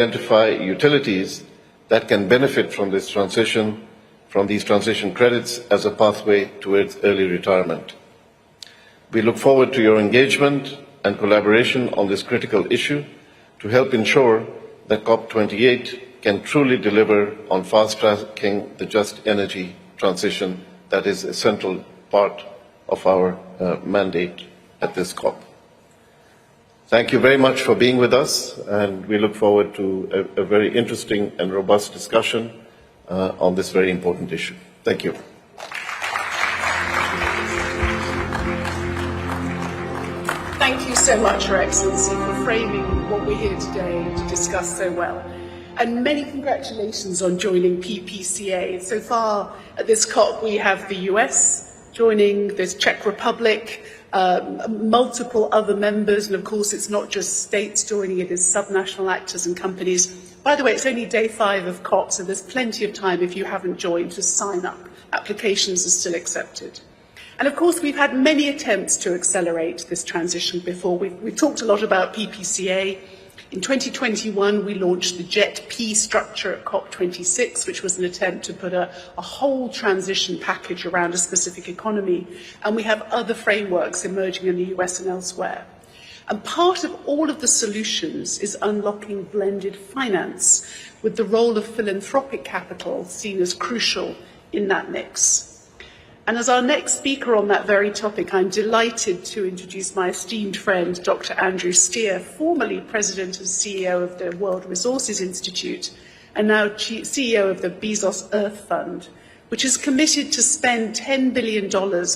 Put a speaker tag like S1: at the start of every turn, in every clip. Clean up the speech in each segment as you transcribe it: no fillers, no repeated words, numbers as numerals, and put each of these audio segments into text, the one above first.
S1: identify utilities that can benefit from this transition, from these transition credits as a pathway towards early retirement. We look forward to your engagement and collaboration on this critical issue to help ensure that COP28 can truly deliver on fast-tracking the just energy transition that is a central part of our mandate at this COP. Thank you very much for being with us, and we look forward to a very interesting and robust discussion on this very important issue. Thank you.
S2: Thank you so much, Your Excellency, for framing what we're here today to discuss so well. And many congratulations on joining PPCA. So far at this COP, we have the US joining, there's Czech Republic, multiple other members, and of course it's not just states joining it, it's subnational actors and companies. By the way, it's only day 5 of COP, so there's plenty of time if you haven't joined to sign up. Applications are still accepted. And of course, we've had many attempts to accelerate this transition before. We've talked a lot about PPCA. In 2021, we launched the JET-P structure at COP26, which was an attempt to put a whole transition package around a specific economy. And we have other frameworks emerging in the US and elsewhere. And part of all of the solutions is unlocking blended finance, with the role of philanthropic capital seen as crucial in that mix. And as our next speaker on that very topic, I'm delighted to introduce my esteemed friend, Dr. Andrew Steer, formerly President and CEO of the World Resources Institute, and now CEO of the Bezos Earth Fund, which is committed to spend $10 billion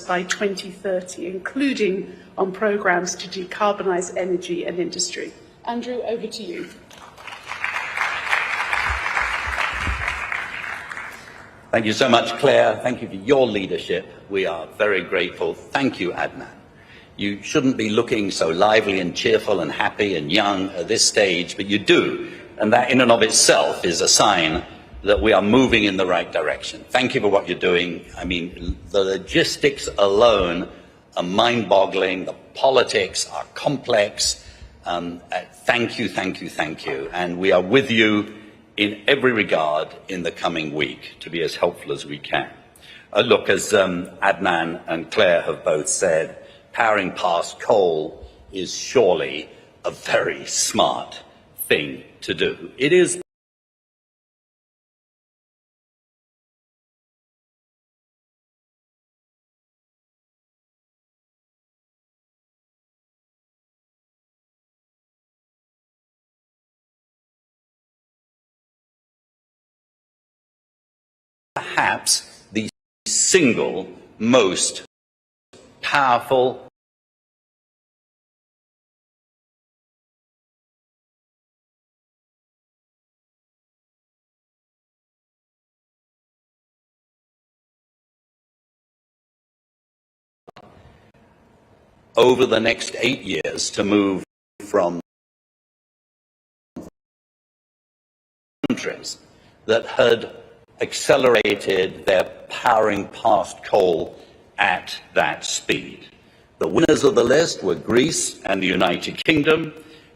S2: by 2030, including on programs to decarbonize energy and industry. Andrew, over to you.
S3: Thank you so much, Claire. Thank you for your leadership. We are very grateful. Thank you, Adnan. You shouldn't be looking so lively and cheerful and happy and young at this stage, but you do. And that in and of itself is a sign that we are moving in the right direction. Thank you for what you're doing. I mean, the logistics alone are mind-boggling. The politics are complex. Thank you, thank you, thank you. And we are with you in every regard in the coming week to be as helpful as we can. Look, as Adnan and Claire have both said, powering past coal is surely a very smart thing to do. It is perhaps the single most powerful over the next 8 years to move from countries that had accelerated their powering past coal at that speed. The winners of the list were Greece and the United Kingdom.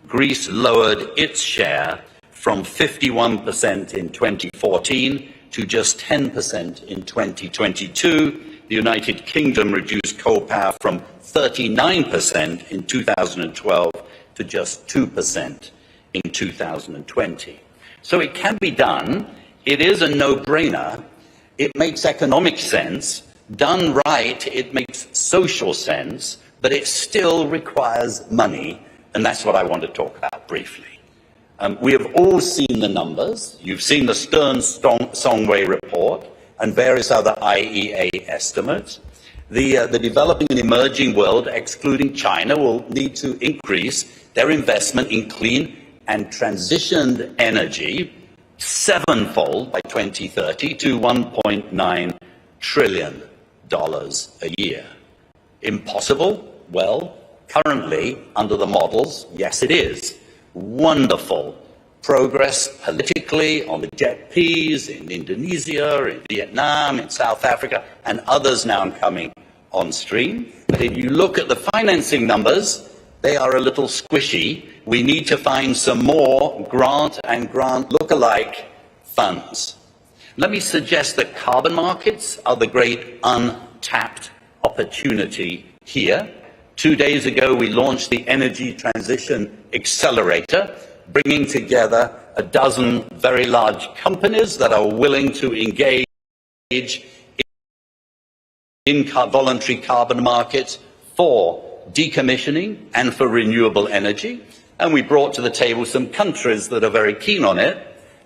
S3: Greece lowered its share from 51% in 2014 to just 10% in 2022. The United Kingdom reduced coal power from 39% in 2012 to just 2% in 2020. So it can be done. It is a no-brainer. It makes economic sense. Done right, it makes social sense, but it still requires money, and that's what I want to talk about briefly. We have all seen the numbers. You've seen the Stern-Songway report and various other IEA estimates. The developing and emerging world, excluding China, will need to increase their investment in clean and transitioned energy sevenfold by 2030 to $1.9 trillion a year. Impossible? Well, currently, under the models, yes, it is. Wonderful progress politically on the JET-Ps in Indonesia, in Vietnam, in South Africa, and others now coming on stream. But if you look at the financing numbers, they are a little squishy we need to find some more grant and grant lookalike funds. Let me suggest that carbon markets are the great untapped opportunity here. 2 days ago, we launched the Energy Transition Accelerator, bringing together a dozen very large companies that are willing to engage in voluntary carbon markets for decommissioning and for renewable energy. And we brought to the table some countries that are very keen on it.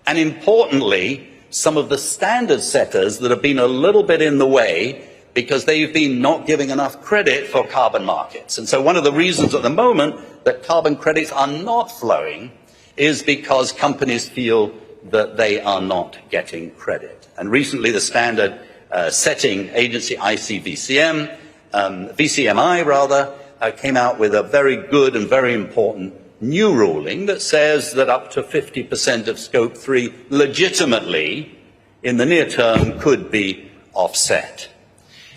S3: And importantly, some of the standard setters that have been a little bit in the way because they've been not giving enough credit for carbon markets. And so one of the reasons at the moment that carbon credits are not flowing is because companies feel that they are not getting credit. And recently the standard setting agency VCMI came out with a very good and very important new ruling that says that up to 50% of Scope 3 legitimately in the near term could be offset.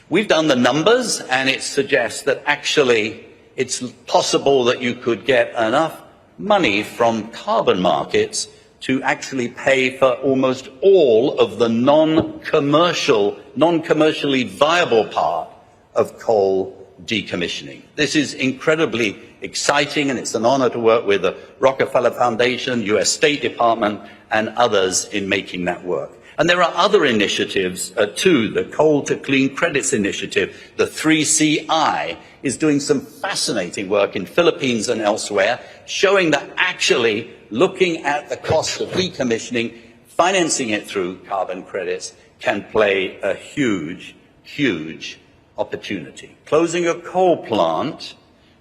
S3: We've done the numbers and it suggests that actually it's possible that you could get enough money from carbon markets to actually pay for almost all of the non-commercially viable part of coal decommissioning. This is incredibly exciting, and it's an honor to work with the Rockefeller Foundation, US State Department, and others in making that work. And there are other initiatives too. The Coal to Clean Credits Initiative, the 3CI, is doing some fascinating work in Philippines and elsewhere, showing that actually looking at the cost of decommissioning, financing it through carbon credits, can play a huge, huge opportunity. Closing a coal plant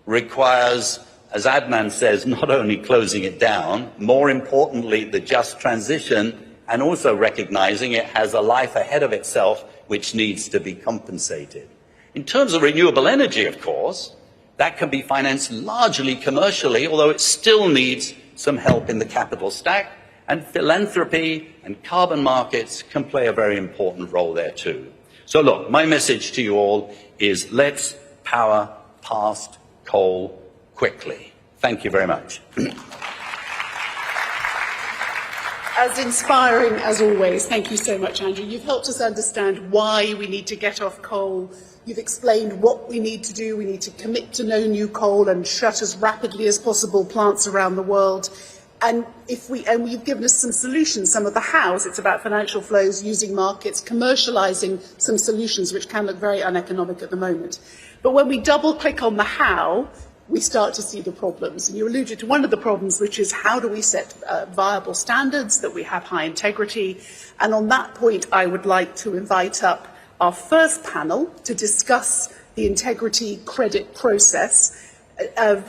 S3: requires, as Adnan says, not only closing it down, more importantly, the just transition, and also recognizing it has a life ahead of itself which needs to be compensated. In terms of renewable energy, of course, that can be financed largely commercially, although it still needs some help in the capital stack, and philanthropy and carbon markets can play a very important role there too. So look, my message to you all is let's power past coal quickly. Thank you very much.
S2: As inspiring as always. Thank you so much, Andrew. You've helped us understand why we need to get off coal. You've explained what we need to do. We need to commit to no new coal and shut as rapidly as possible plants around the world. And you've given us some solutions, some of the hows. It's about financial flows, using markets, commercialising some solutions which can look very uneconomic at the moment. But when we double click on the how, we start to see the problems. And you alluded to one of the problems, which is how do we set viable standards that we have high integrity? And on that point, I would like to invite up our first panel to discuss the integrity credit process.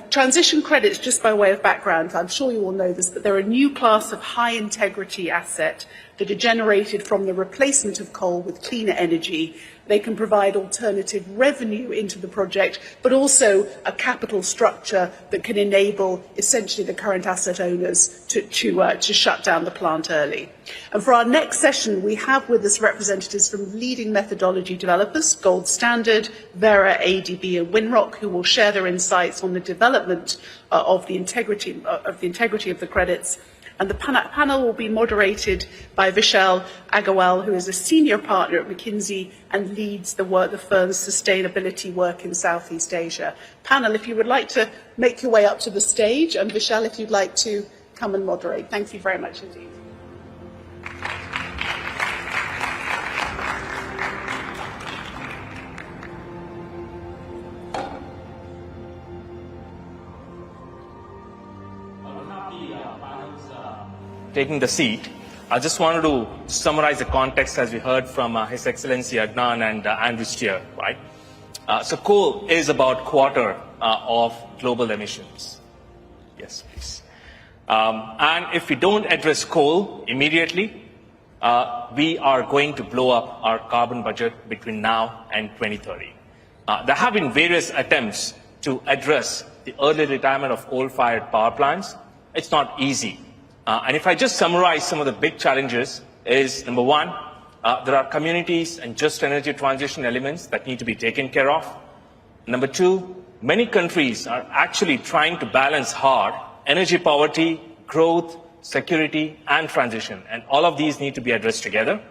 S2: Transition credits, just by way of background, I'm sure you all know this, but they're a new class of high integrity asset that are generated from the replacement of coal with cleaner energy. They can provide alternative revenue into the project, but also a capital structure that can enable essentially the current asset owners to shut down the plant early. And for our next session, we have with us representatives from leading methodology developers, Gold Standard, Vera, ADB and Winrock, who will share their insights on the development of the integrity of the credits. And the panel will be moderated by Vishal Agarwal, who is a senior partner at McKinsey and leads the firm's sustainability work in Southeast Asia. Panel, if you would like to make your way up to the stage, and Vishal, if you'd like to come and moderate. Thank you very much indeed.
S4: Taking the seat, I just wanted to summarize the context as we heard from His Excellency Adnan and Andrew Steer, right? So coal is about quarter of global emissions. Yes, please. And if we don't address coal immediately, we are going to blow up our carbon budget between now and 2030. There have been various attempts to address the early retirement of coal-fired power plants. It's not easy. And if I just summarize some of the big challenges is, number one, there are communities and just energy transition elements that need to be taken care of. Number two, many countries are actually trying to balance hard energy poverty, growth, security, and transition. And all of these need to be addressed together.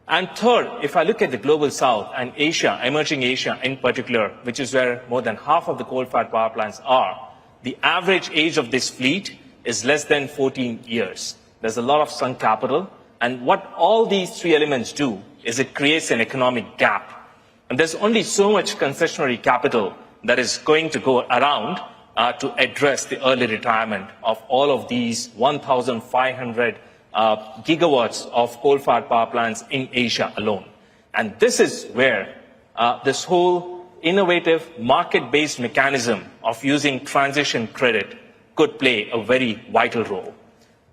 S4: And third, if I look at the global south and Asia, emerging Asia in particular, which is where more than half of the coal-fired power plants are, the average age of this fleet is less than 14 years. There's a lot of sunk capital. And what all these three elements do is it creates an economic gap. And there's only so much concessionary capital that is going to go around to address the early retirement of all of these 1,500 gigawatts of coal-fired power plants in Asia alone. And this is where this whole innovative market-based mechanism of using transition credit could play a very vital role.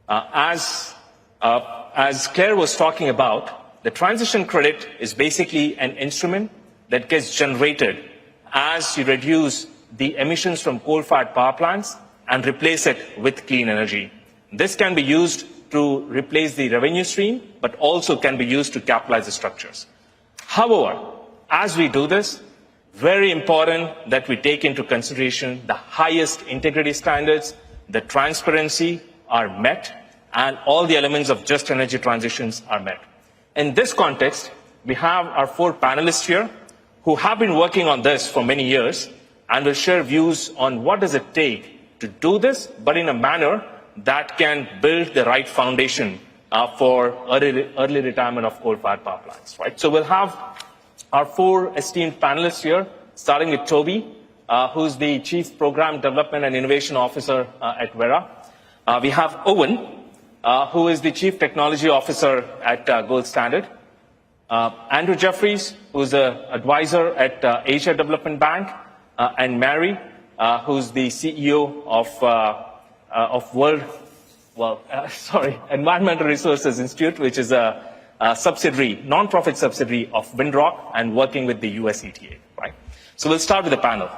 S4: As Claire was talking about, the transition credit is basically an instrument that gets generated as you reduce the emissions from coal-fired power plants and replace it with clean energy. This can be used to replace the revenue stream, but also can be used to capitalize the structures. However, as we do this, very important that we take into consideration the highest integrity standards, the transparency are met, and all the elements of just energy transitions are met. In this context, we have our four panelists here who have been working on this for many years and will share views on what does it take to do this, but in a manner that can build the right foundation for early retirement of coal-fired power plants. Right? So we'll have our four esteemed panelists here, starting with Toby, who's the Chief Program Development and Innovation Officer at Vera. We have Owen, who is the Chief Technology Officer at Gold Standard. Andrew Jeffries, who's an advisor at Asia Development Bank, and Mary, who's the CEO of Environmental Resources Institute, which is a subsidiary, non-profit subsidiary of Windrock and working with the US ETA, right? So we'll start with the panel.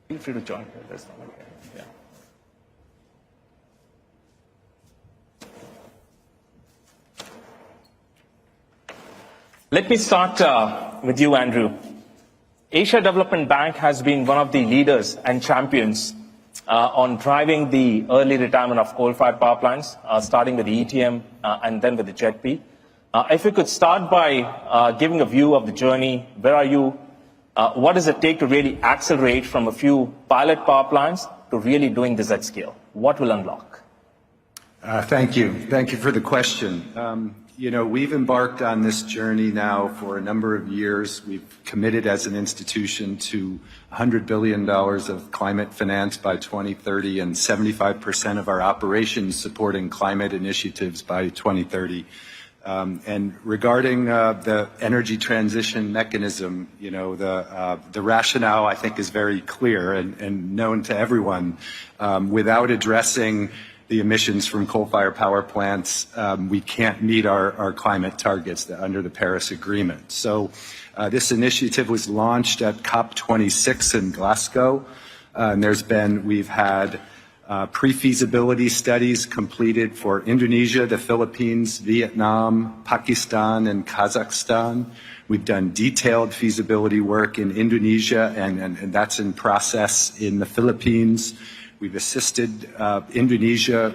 S4: Feel free to join. Yeah. Let me start with you, Andrew. Asia Development Bank has been one of the leaders and champions on driving the early retirement of coal-fired power plants, starting with the ETM and then with the JETP. If you could start by giving a view of the journey, where are you? What does it take to really accelerate from a few pilot power plants to really doing this at scale? What will unlock?
S5: Thank you. Thank you for the question. You know, we've embarked on this journey now for a number of years. We've committed as an institution to $100 billion of climate finance by 2030 and 75% of our operations supporting climate initiatives by 2030. And regarding the energy transition mechanism, you know, the rationale I think is very clear and known to everyone. Without addressing the emissions from coal-fired power plants, we can't meet our climate targets under the Paris Agreement. So this initiative was launched at COP26 in Glasgow. And we've had pre-feasibility studies completed for Indonesia, the Philippines, Vietnam, Pakistan, and Kazakhstan. We've done detailed feasibility work in Indonesia, and that's in process in the Philippines. We've assisted Indonesia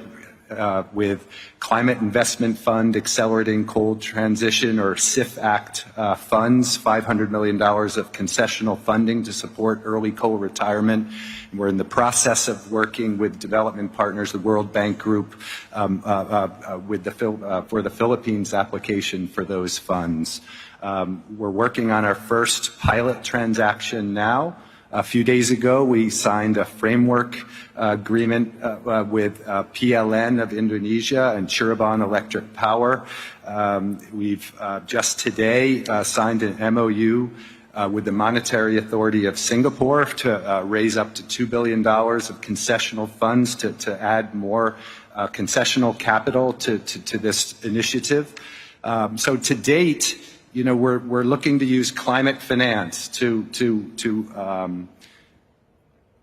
S5: with Climate Investment Fund Accelerating Coal Transition, or CIF Act funds, $500 million of concessional funding to support early coal retirement. And we're in the process of working with development partners, the World Bank Group, for the Philippines application for those funds. We're working on our first pilot transaction now. A few days ago, we signed a framework agreement with PLN of Indonesia and Cirebon Electric Power. We've just today signed an MOU with the Monetary Authority of Singapore to raise up to $2 billion of concessional funds to add more concessional capital to this initiative. So to date, you know, we're looking to use climate finance to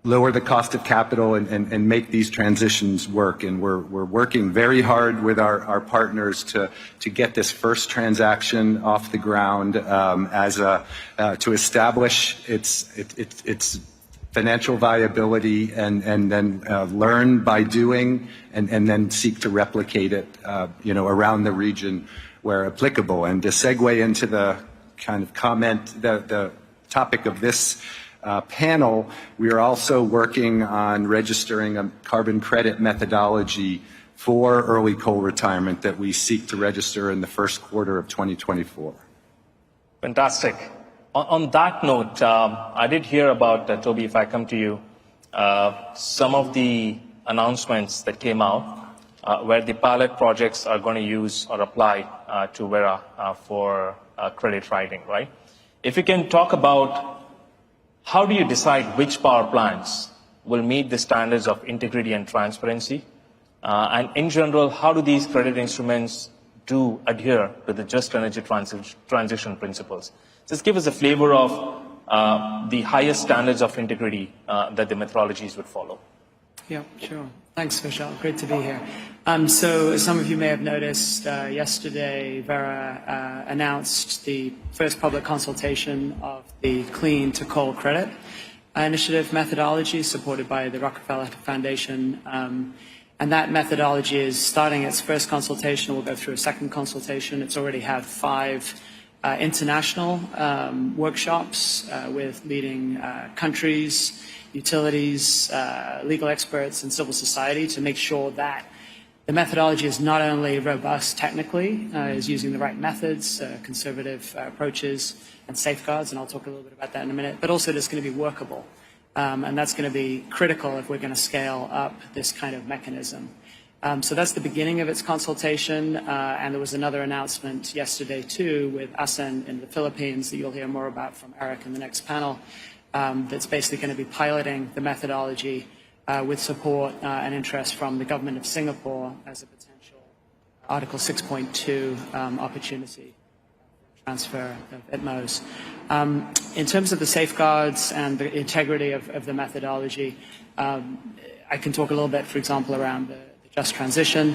S5: lower the cost of capital and make these transitions work. And we're working very hard with our partners to get this first transaction off the ground to establish its financial viability, and then learn by doing, and then seek to replicate it, around the region where applicable. And to segue into the kind of the topic of this panel, we are also working on registering a carbon credit methodology for early coal retirement that we seek to register in the first quarter of 2024.
S4: Fantastic. On that note, I did hear about, Toby, if I come to you, some of the announcements that came out where the pilot projects are going to use or apply to Vera for credit writing, right? If you can talk about how do you decide which power plants will meet the standards of integrity and transparency? And in general, how do these credit instruments do adhere to the just energy transition principles? Just give us a flavor of the highest standards of integrity that the methodologies would follow.
S6: Yeah, sure. Thanks, Vishal. Great to be here. So as some of you may have noticed, yesterday Vera announced the first public consultation of the Clean to Coal Credit Initiative methodology supported by the Rockefeller Foundation. And that methodology is starting its first consultation. We'll go through a second consultation. It's already had 5 international workshops with leading countries, utilities, legal experts, and civil society to make sure that the methodology is not only robust technically, is using the right methods, conservative approaches, and safeguards, and I'll talk a little bit about that in a minute, but also it's going to be workable. And that's going to be critical if we're going to scale up this kind of mechanism. So that's the beginning of its consultation, and there was another announcement yesterday too with ASEAN in the Philippines that you'll hear more about from Eric in the next panel, that's basically going to be piloting the methodology with support and interest from the government of Singapore as a potential Article 6.2 opportunity transfer at MOS. In terms of the safeguards and the integrity of the methodology, I can talk a little bit, for example, around the just transition,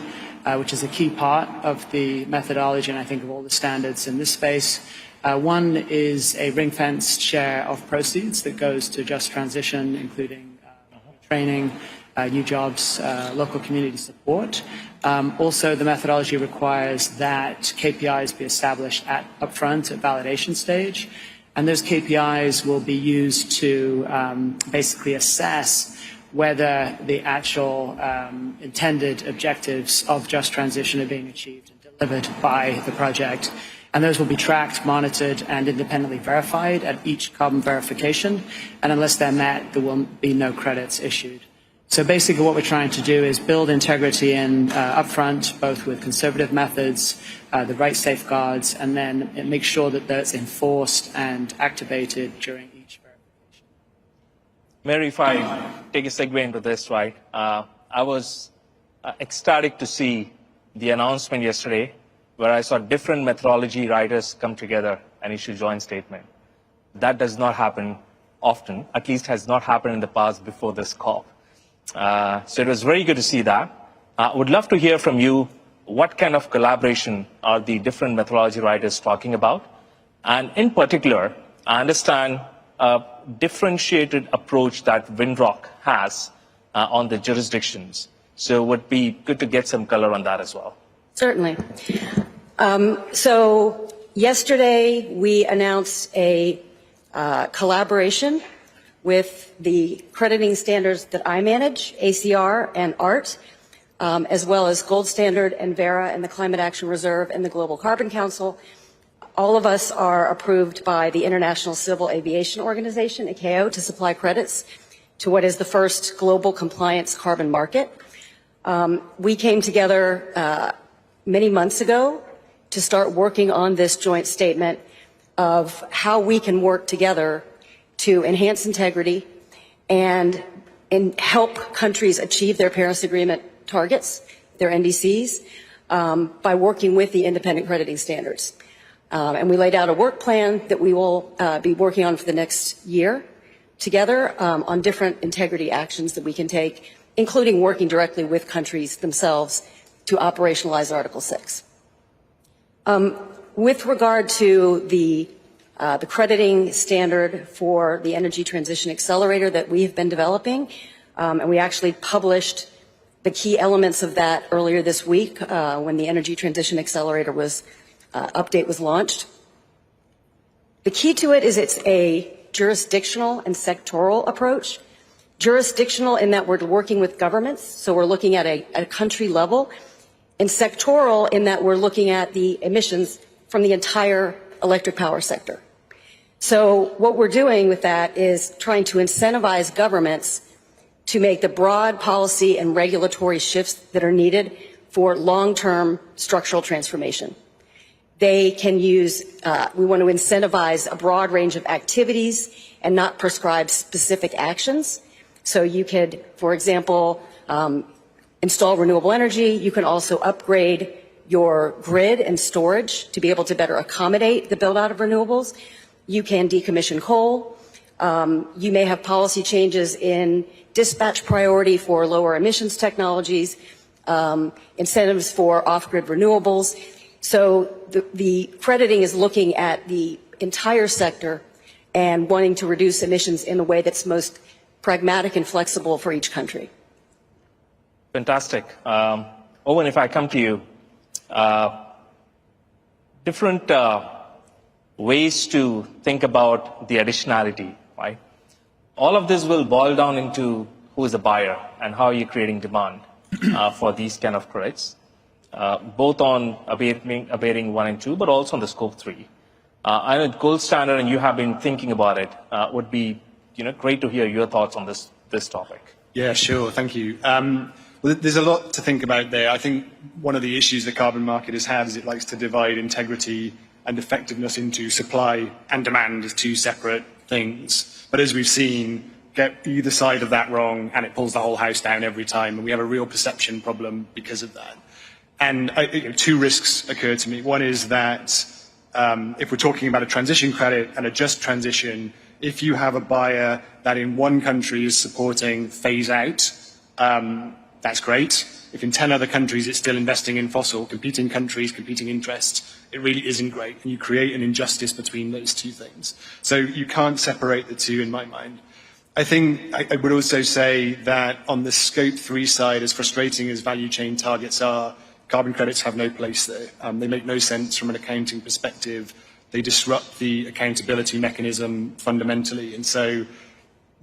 S6: which is a key part of the methodology, and I think of all the standards in this space. One is a ring-fenced share of proceeds that goes to just transition, including training, new jobs, local community support. Also, the methodology requires that KPIs be established upfront at validation stage, and those KPIs will be used to basically assess whether the actual intended objectives of just transition are being achieved and delivered by the project. And those will be tracked, monitored, and independently verified at each carbon verification. And unless they're met, there will be no credits issued. So basically what we're trying to do is build integrity in upfront, both with conservative methods, the right safeguards, and then make sure that that's enforced and activated during each verification.
S4: Mary, if I take a segue into this, right, I was ecstatic to see the announcement yesterday where I saw different methodology writers come together and issue joint statement. That does not happen often, at least has not happened in the past before this COP. So it was very good to see that. Would love to hear from you what kind of collaboration are the different methodology writers talking about? And in particular, I understand a differentiated approach that Windrock has on the jurisdictions. So it would be good to get some color on that as well.
S7: Certainly. So yesterday we announced a collaboration with the crediting standards that I manage, ACR and ART, as well as Gold Standard and Vera and the Climate Action Reserve and the Global Carbon Council. All of us are approved by the International Civil Aviation Organization, ICAO, to supply credits to what is the first global compliance carbon market. We came together many months ago to start working on this joint statement of how we can work together to enhance integrity and help countries achieve their Paris Agreement targets, their NDCs, by working with the independent crediting standards. And we laid out a work plan that we will be working on for the next year together on different integrity actions that we can take, including working directly with countries themselves to operationalize Article 6. With regard to the the crediting standard for the Energy Transition Accelerator that we have been developing, and we actually published the key elements of that earlier this week when the Energy Transition Accelerator update was launched. The key to it is it's a jurisdictional and sectoral approach. Jurisdictional in that we're working with governments, so we're looking at a country level, and sectoral in that we're looking at the emissions from the entire electric power sector. So what we're doing with that is trying to incentivize governments to make the broad policy and regulatory shifts that are needed for long-term structural transformation. They can use, we want to incentivize a broad range of activities and not prescribe specific actions. So you could, for example, install renewable energy. You can also upgrade your grid and storage to be able to better accommodate the build out of renewables. You can decommission coal. You may have policy changes in dispatch priority for lower emissions technologies, incentives for off-grid renewables. So the crediting is looking at the entire sector and wanting to reduce emissions in a way that's most pragmatic and flexible for each country.
S4: Fantastic. Owen, if I come to you, different ways to think about the additionality, right? All of this will boil down into who is the buyer and how you're creating demand for these kind of credits, both on abating 1 and 2, but also on the scope 3. I know gold standard, and you have been thinking about it. Would be great to hear your thoughts on this topic.
S8: Yeah, sure. Thank you. Well, there's a lot to think about there. I think one of the issues the carbon market has had is it likes to divide integrity and effectiveness into supply and demand as two separate things. But as we've seen, get either side of that wrong and it pulls the whole house down every time, and we have a real perception problem because of that. And two risks occur to me. One is that if we're talking about a transition credit and a just transition, if you have a buyer that in one country is supporting phase out, that's great. If in 10 other countries it's still investing in fossil, competing countries, competing interests, it really isn't great. And you create an injustice between those two things. So you can't separate the two in my mind. I think I would also say that on the scope 3 side, as frustrating as value chain targets are, carbon credits have no place there. They make no sense from an accounting perspective. They disrupt the accountability mechanism fundamentally. And so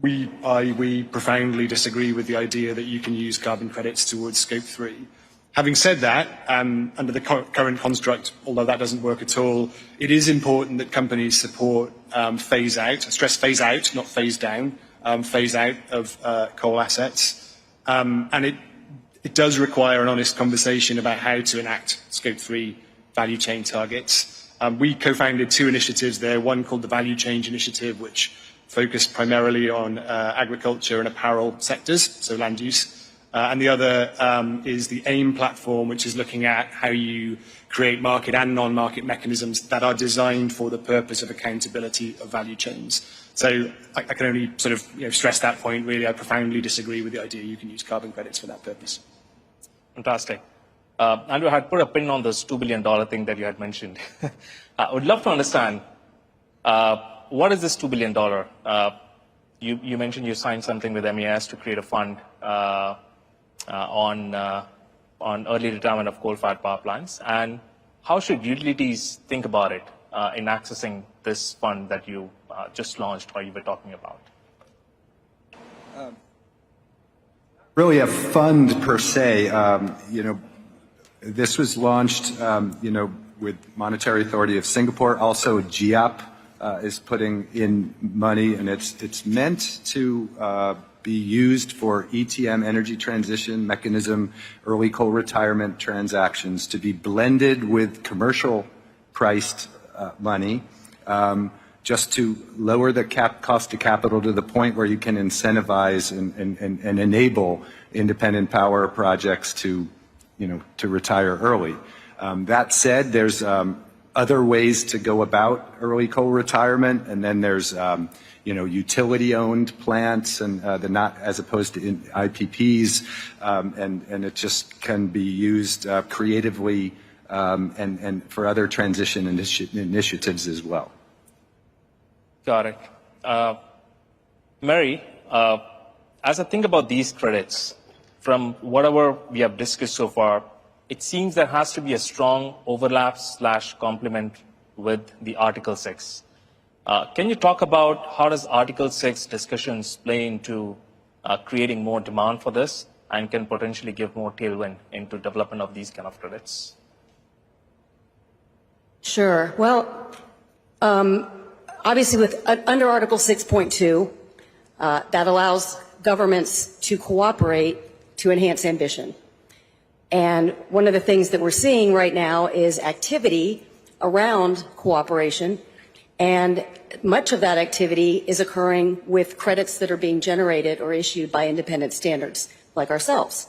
S8: we profoundly disagree with the idea that you can use carbon credits towards scope 3. Having said that, under the current construct, although that doesn't work at all, it is important that companies support phase out, stress phase out, not phase down, phase out of coal assets. And it does require an honest conversation about how to enact scope 3 value chain targets. We co-founded 2 initiatives there, one called the Value Change Initiative, which focused primarily on agriculture and apparel sectors, so land use. And the other is the AIM platform, which is looking at how you create market and non-market mechanisms that are designed for the purpose of accountability of value chains. So I can only sort of stress that point, really. I profoundly disagree with the idea you can use carbon credits for that purpose. Fantastic.
S4: Andrew, I had put a pin on this $2 billion thing that you had mentioned. I would love to understand, what is this $2 billion? You mentioned you signed something with MES to create a fund on early retirement of coal-fired power plants. And how should utilities think about it in accessing this fund that you just launched or you were talking about?
S5: Really a fund per se. This was launched, with Monetary Authority of Singapore. Also, GEOP is putting in money, and it's meant to be used for ETM, energy transition mechanism, early coal retirement transactions, to be blended with commercial priced money, just to lower the cost of capital to the point where you can incentivize and enable independent power projects to retire early. That said, there's other ways to go about early coal retirement, and then there's utility-owned plants and not as opposed to IPPs, and it just can be used creatively and for other transition initiatives as well.
S4: Got it. Mary, as I think about these credits, from whatever we have discussed so far, it seems there has to be a strong overlap/complement with the Article 6. Can you talk about how does Article 6 discussions play into creating more demand for this and can potentially give more tailwind into development of these kind of credits?
S7: Sure. Well, obviously, under Article 6.2, that allows governments to cooperate to enhance ambition. And one of the things that we're seeing right now is activity around cooperation, and much of that activity is occurring with credits that are being generated or issued by independent standards like ourselves.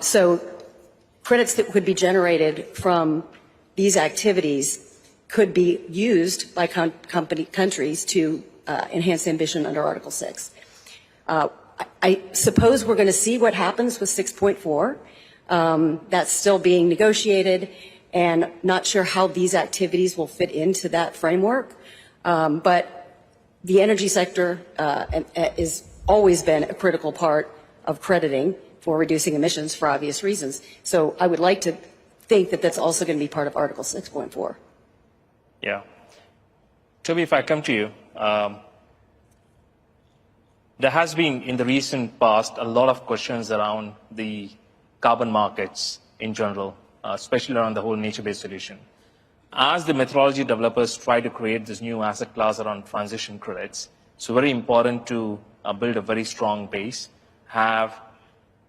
S7: So credits that could be generated from these activities could be used by countries to enhance ambition under Article 6. I suppose we're going to see what happens with 6.4. That's still being negotiated, and not sure how these activities will fit into that framework. But the energy sector has always been a critical part of crediting for reducing emissions for obvious reasons. So I would like to think that that's also going to be part of Article 6.4.
S4: Yeah. Toby, if I come to you, there has been in the recent past a lot of questions around the carbon markets in general, especially around the whole nature-based solution. As the methodology developers try to create this new asset class around transition credits, it's very important to build a very strong base, have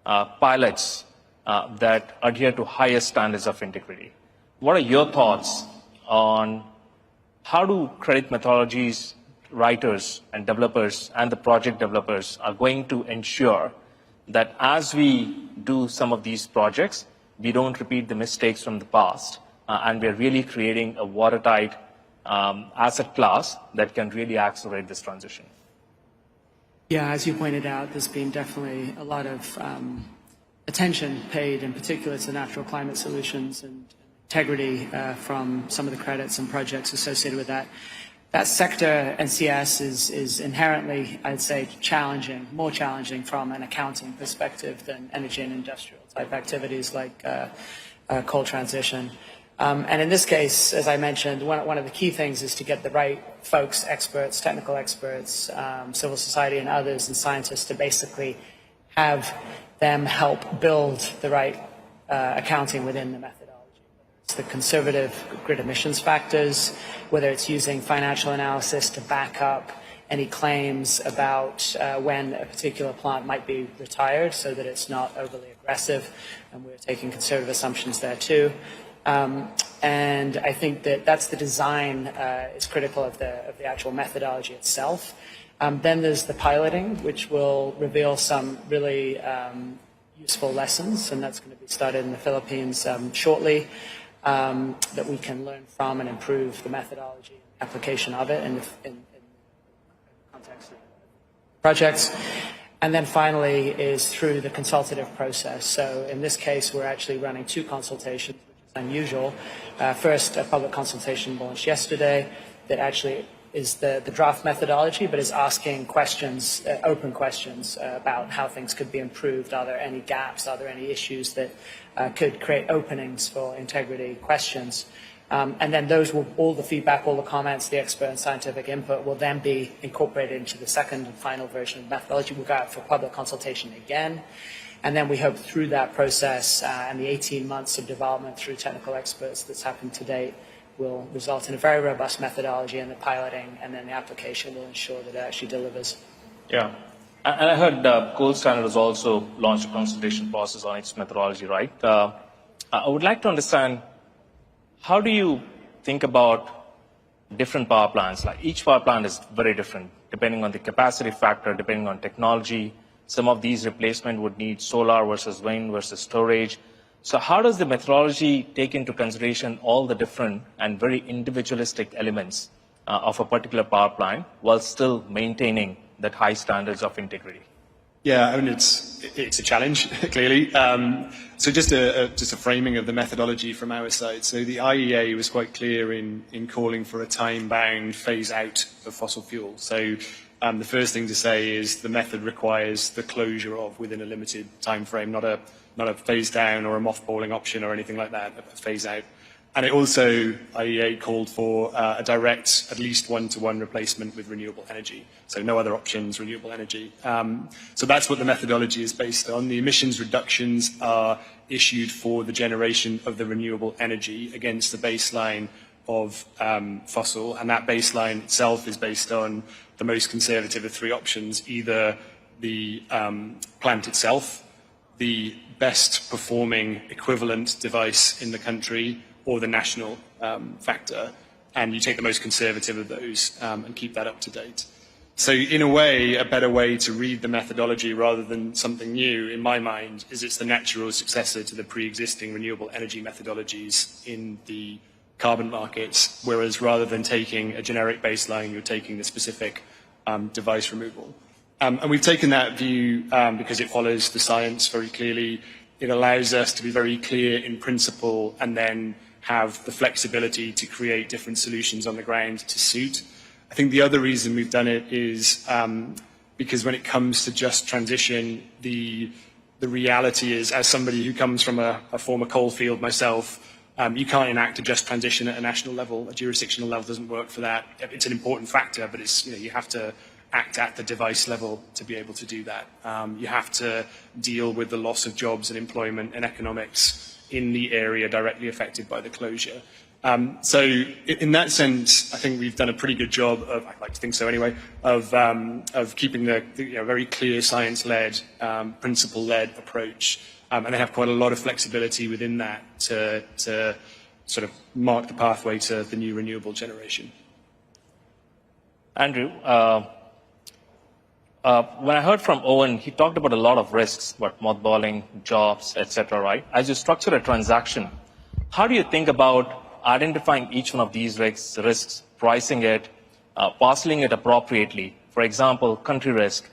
S4: pilots that adhere to higher standards of integrity. What are your thoughts on how do credit methodologies writers and developers and the project developers are going to ensure that as we do some of these projects, we don't repeat the mistakes from the past, and we're really creating a watertight asset class that can really accelerate this transition?
S6: Yeah, as you pointed out, there's been definitely a lot of attention paid in particular to natural climate solutions and integrity from some of the credits and projects associated with that. That sector, NCS, is inherently, I'd say, challenging, more challenging from an accounting perspective than energy and industrial type activities like coal transition. And in this case, as I mentioned, one of the key things is to get the right folks, experts, technical experts, civil society and others and scientists to basically have them help build the right accounting within the methodology. It's the conservative grid emissions factors, whether it's using financial analysis to back up any claims about when a particular plant might be retired so that it's not overly aggressive, and we're taking conservative assumptions there too. And I think that that's the design is critical of the actual methodology itself. Then there's the piloting, which will reveal some really useful lessons, and that's going to be started in the Philippines shortly, that we can learn from and improve the methodology and application of it in the context of projects. And then finally is through the consultative process. So in this case, we're actually running two consultations, which is unusual. First, a public consultation launched yesterday that actually is the draft methodology, but is asking questions, open questions about how things could be improved. Are there any gaps? Are there any issues that could create openings for integrity questions? And then those will, all the feedback, all the comments, the expert and scientific input will then be incorporated into the second and final version of the methodology. We'll go out for public consultation again. And then we hope through that process and the 18 months of development through technical experts that's happened to date will result in a very robust methodology, and the piloting and then the application will ensure that it actually delivers.
S4: Yeah. And I heard Gold Standard has also launched a consultation process on its methodology, right? I would like to understand, how do you think about different power plants? Like each power plant is very different, depending on the capacity factor, depending on technology. Some of these replacement would need solar versus wind versus storage. So how does the methodology take into consideration all the different and very individualistic elements of a particular power plant while still maintaining that high standards of integrity?
S8: Yeah, I mean, it's a challenge, clearly. So just a framing of the methodology from our side. So the IEA was quite clear in calling for a time-bound phase-out of fossil fuel. So the first thing to say is the method requires the closure of within a limited time frame, not a phase-down or a mothballing option or anything like that, a phase-out. And it also, IEA called for a direct, at least one-to-one replacement with renewable energy. So no other options, renewable energy. So that's what the methodology is based on. The emissions reductions are issued for the generation of the renewable energy against the baseline of fossil, and that baseline itself is based on the most conservative of three options, either the plant itself, the best performing equivalent device in the country, or the national factor, and you take the most conservative of those and keep that up to date. So in a way, a better way to read the methodology rather than something new, in my mind, is it's the natural successor to the pre-existing renewable energy methodologies in the carbon markets, whereas rather than taking a generic baseline, you're taking the specific device removal. And we've taken that view because it follows the science very clearly. It allows us to be very clear in principle and then have the flexibility to create different solutions on the ground to suit. I think the other reason we've done it is because when it comes to just transition, the reality is, as somebody who comes from a former coal field myself, you can't enact a just transition at a national level. A jurisdictional level doesn't work for that. It's an important factor, but it's, you have to act at the device level to be able to do that. You have to deal with the loss of jobs and employment and economics in the area directly affected by the closure. So in that sense, I think we've done a pretty good job of, I'd like to think so anyway, of keeping the very clear science-led, principle-led approach. And they have quite a lot of flexibility within that to sort of mark the pathway to the new renewable generation.
S4: Andrew, when I heard from Owen, he talked about a lot of risks, about mothballing, jobs, etc., right? As you structure a transaction, how do you think about identifying each one of these risks, pricing it, parceling it appropriately? For example, country risk.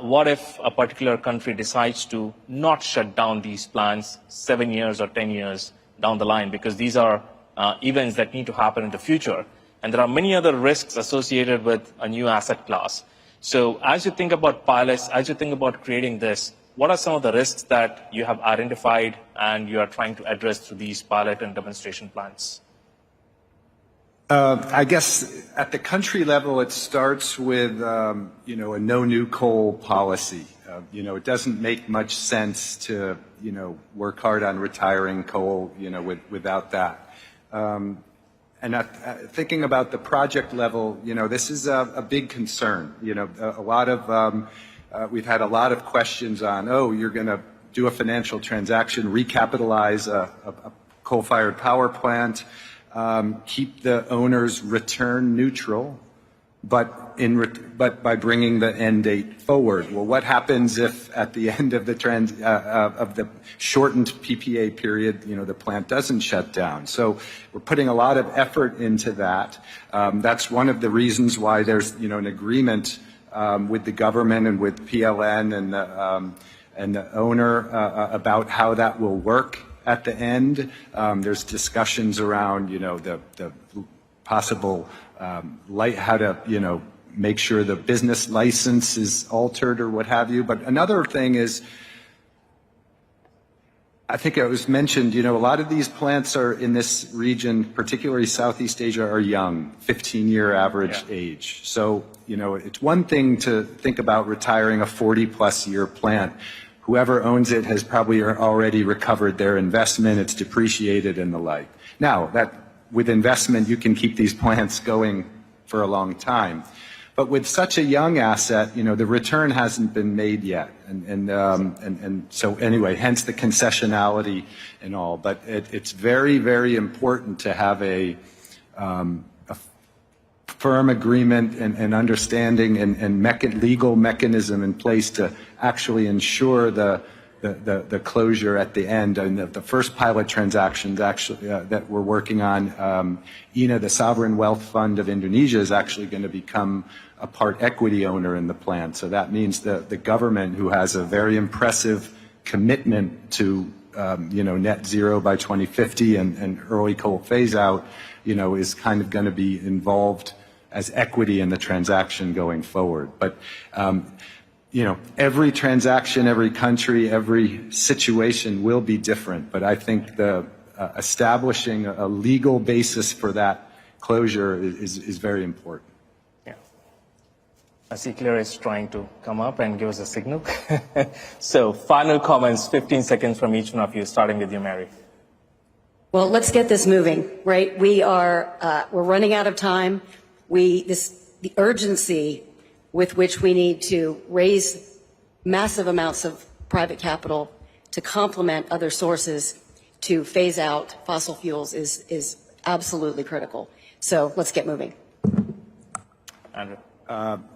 S4: What if a particular country decides to not shut down these plants 7 years or 10 years down the line? Because these are events that need to happen in the future. And there are many other risks associated with a new asset class. So as you think about pilots, as you think about creating this, what are some of the risks that you have identified and you are trying to address through these pilot and demonstration plans?
S5: I guess at the country level, it starts with, a no new coal policy. It doesn't make much sense to, work hard on retiring coal, without that. And thinking about the project level, this is a big concern. We've had a lot of questions on, you're going to do a financial transaction, recapitalize a coal-fired power plant, keep the owners return neutral, but by bringing the end date forward. Well, what happens if at the end of the shortened PPA period, the plant doesn't shut down? So we're putting a lot of effort into that. That's one of the reasons why there's, an agreement with the government and with PLN and the owner about how that will work at the end. There's discussions around, the possible how to, make sure the business license is altered or what have you. But another thing is, I think it was mentioned, a lot of these plants are in this region, particularly Southeast Asia, are young, 15-year average age. So, it's one thing to think about retiring a 40-plus year plant. Whoever owns it has probably already recovered their investment, it's depreciated and the like. Now, with investment, you can keep these plants going for a long time. But with such a young asset, the return hasn't been made yet. And so anyway, hence the concessionality and all. But it's very, very important to have a firm agreement and understanding and legal mechanism in place to actually ensure the the closure at the end. And the first pilot transactions actually that we're working on, the Sovereign Wealth Fund of Indonesia is actually going to become a part equity owner in the plant. So that means that the government, who has a very impressive commitment to net zero by 2050 and early coal phase out, is kind of going to be involved as equity in the transaction going forward. But every transaction, every country, every situation will be different. But I think the establishing a legal basis for that closure is very important.
S4: Yeah. I see Claire is trying to come up and give us a signal. So final comments, 15 seconds from each one of you, starting with you, Mary.
S7: Well, let's get this moving, right? We're running out of time. The urgency with which we need to raise massive amounts of private capital to complement other sources to phase out fossil fuels is absolutely critical. So let's get moving.
S4: Andrew.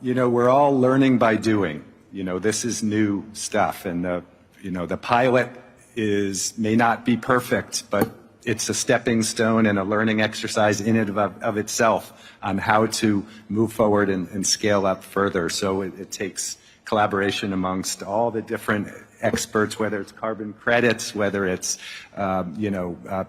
S5: We're all learning by doing. This is new stuff, and the pilot may not be perfect, but it's a stepping stone and a learning exercise in and of itself on how to move forward and scale up further. So it takes collaboration amongst all the different experts, whether it's carbon credits, whether it's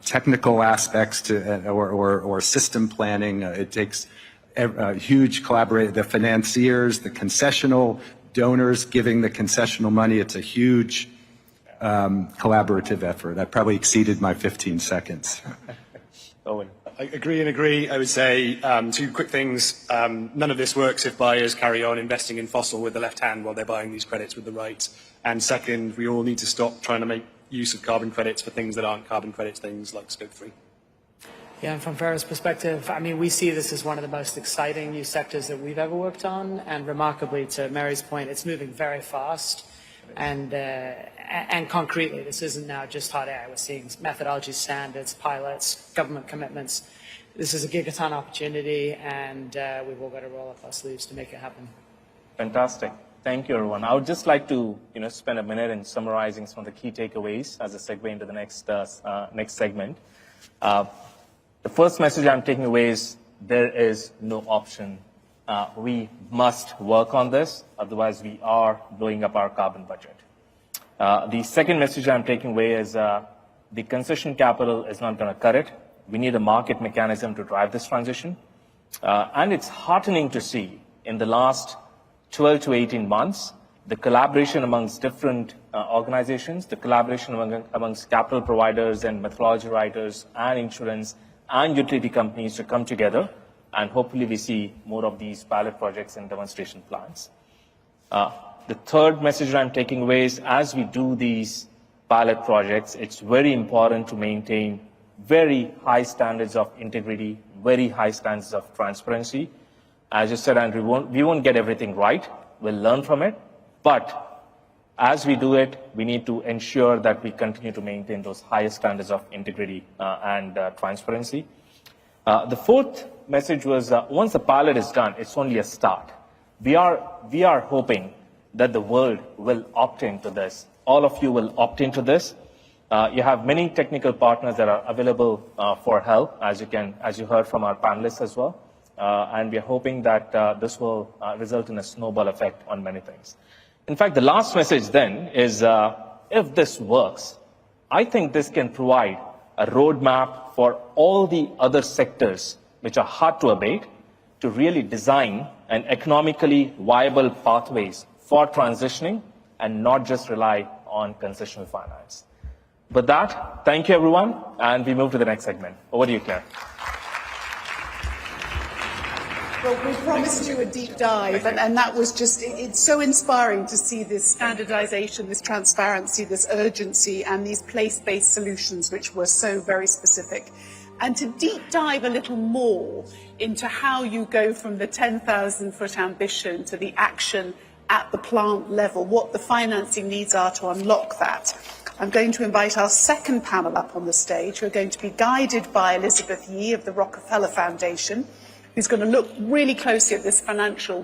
S5: technical aspects or system planning. It takes a huge collaboration. The financiers, the concessional donors giving the concessional money. It's a huge collaborative effort. I probably exceeded my 15 seconds.
S4: Owen.
S8: I agree. I would say two quick things. None of this works if buyers carry on investing in fossil with the left hand while they're buying these credits with the right. And second, we all need to stop trying to make use of carbon credits for things that aren't carbon credits, things like Scope 3.
S6: Yeah, and from Farah's perspective, we see this as one of the most exciting new sectors that we've ever worked on. And remarkably, to Mary's point, it's moving very fast. And concretely, this isn't now just hot air. We're seeing methodology standards, pilots, government commitments. This is a gigaton opportunity, and we've all got to roll up our sleeves to make it happen.
S4: Fantastic. Thank you, everyone. I would just like to spend a minute in summarizing some of the key takeaways as a segue into the next segment. The first message I'm taking away is there is no option. We must work on this, otherwise we are blowing up our carbon budget. The second message I'm taking away is the concession capital is not going to cut it. We need a market mechanism to drive this transition. And it's heartening to see in the last 12 to 18 months, the collaboration amongst different organizations, the collaboration amongst capital providers and methodology writers and insurance and utility companies to come together. And hopefully we see more of these pilot projects and demonstration plans. The third message I'm taking away is as we do these pilot projects, it's very important to maintain very high standards of integrity, very high standards of transparency. As you said, Andrew, we won't get everything right. We'll learn from it. But as we do it, we need to ensure that we continue to maintain those highest standards of integrity and transparency. The fourth message was once the pilot is done, it's only a start. We are hoping that the world will opt into this. All of you will opt into this. You have many technical partners that are available for help, as you heard from our panelists as well. And we are hoping that this will result in a snowball effect on many things. In fact, the last message then is if this works, I think this can provide a roadmap for all the other sectors which are hard to abate to really design an economically viable pathways for transitioning and not just rely on concessional finance. With that, thank you, everyone, and we move to the next segment. Over to you, Claire.
S2: Well, we promised you a deep dive, and that was just, it's so inspiring to see this standardization, this transparency, this urgency, and these place-based solutions, which were so very specific. And to deep dive a little more into how you go from the 10,000-foot ambition to the action at the plant level, what the financing needs are to unlock that. I'm going to invite our second panel up on the stage, who are going to be guided by Elizabeth Yee of the Rockefeller Foundation, who's going to look really closely at this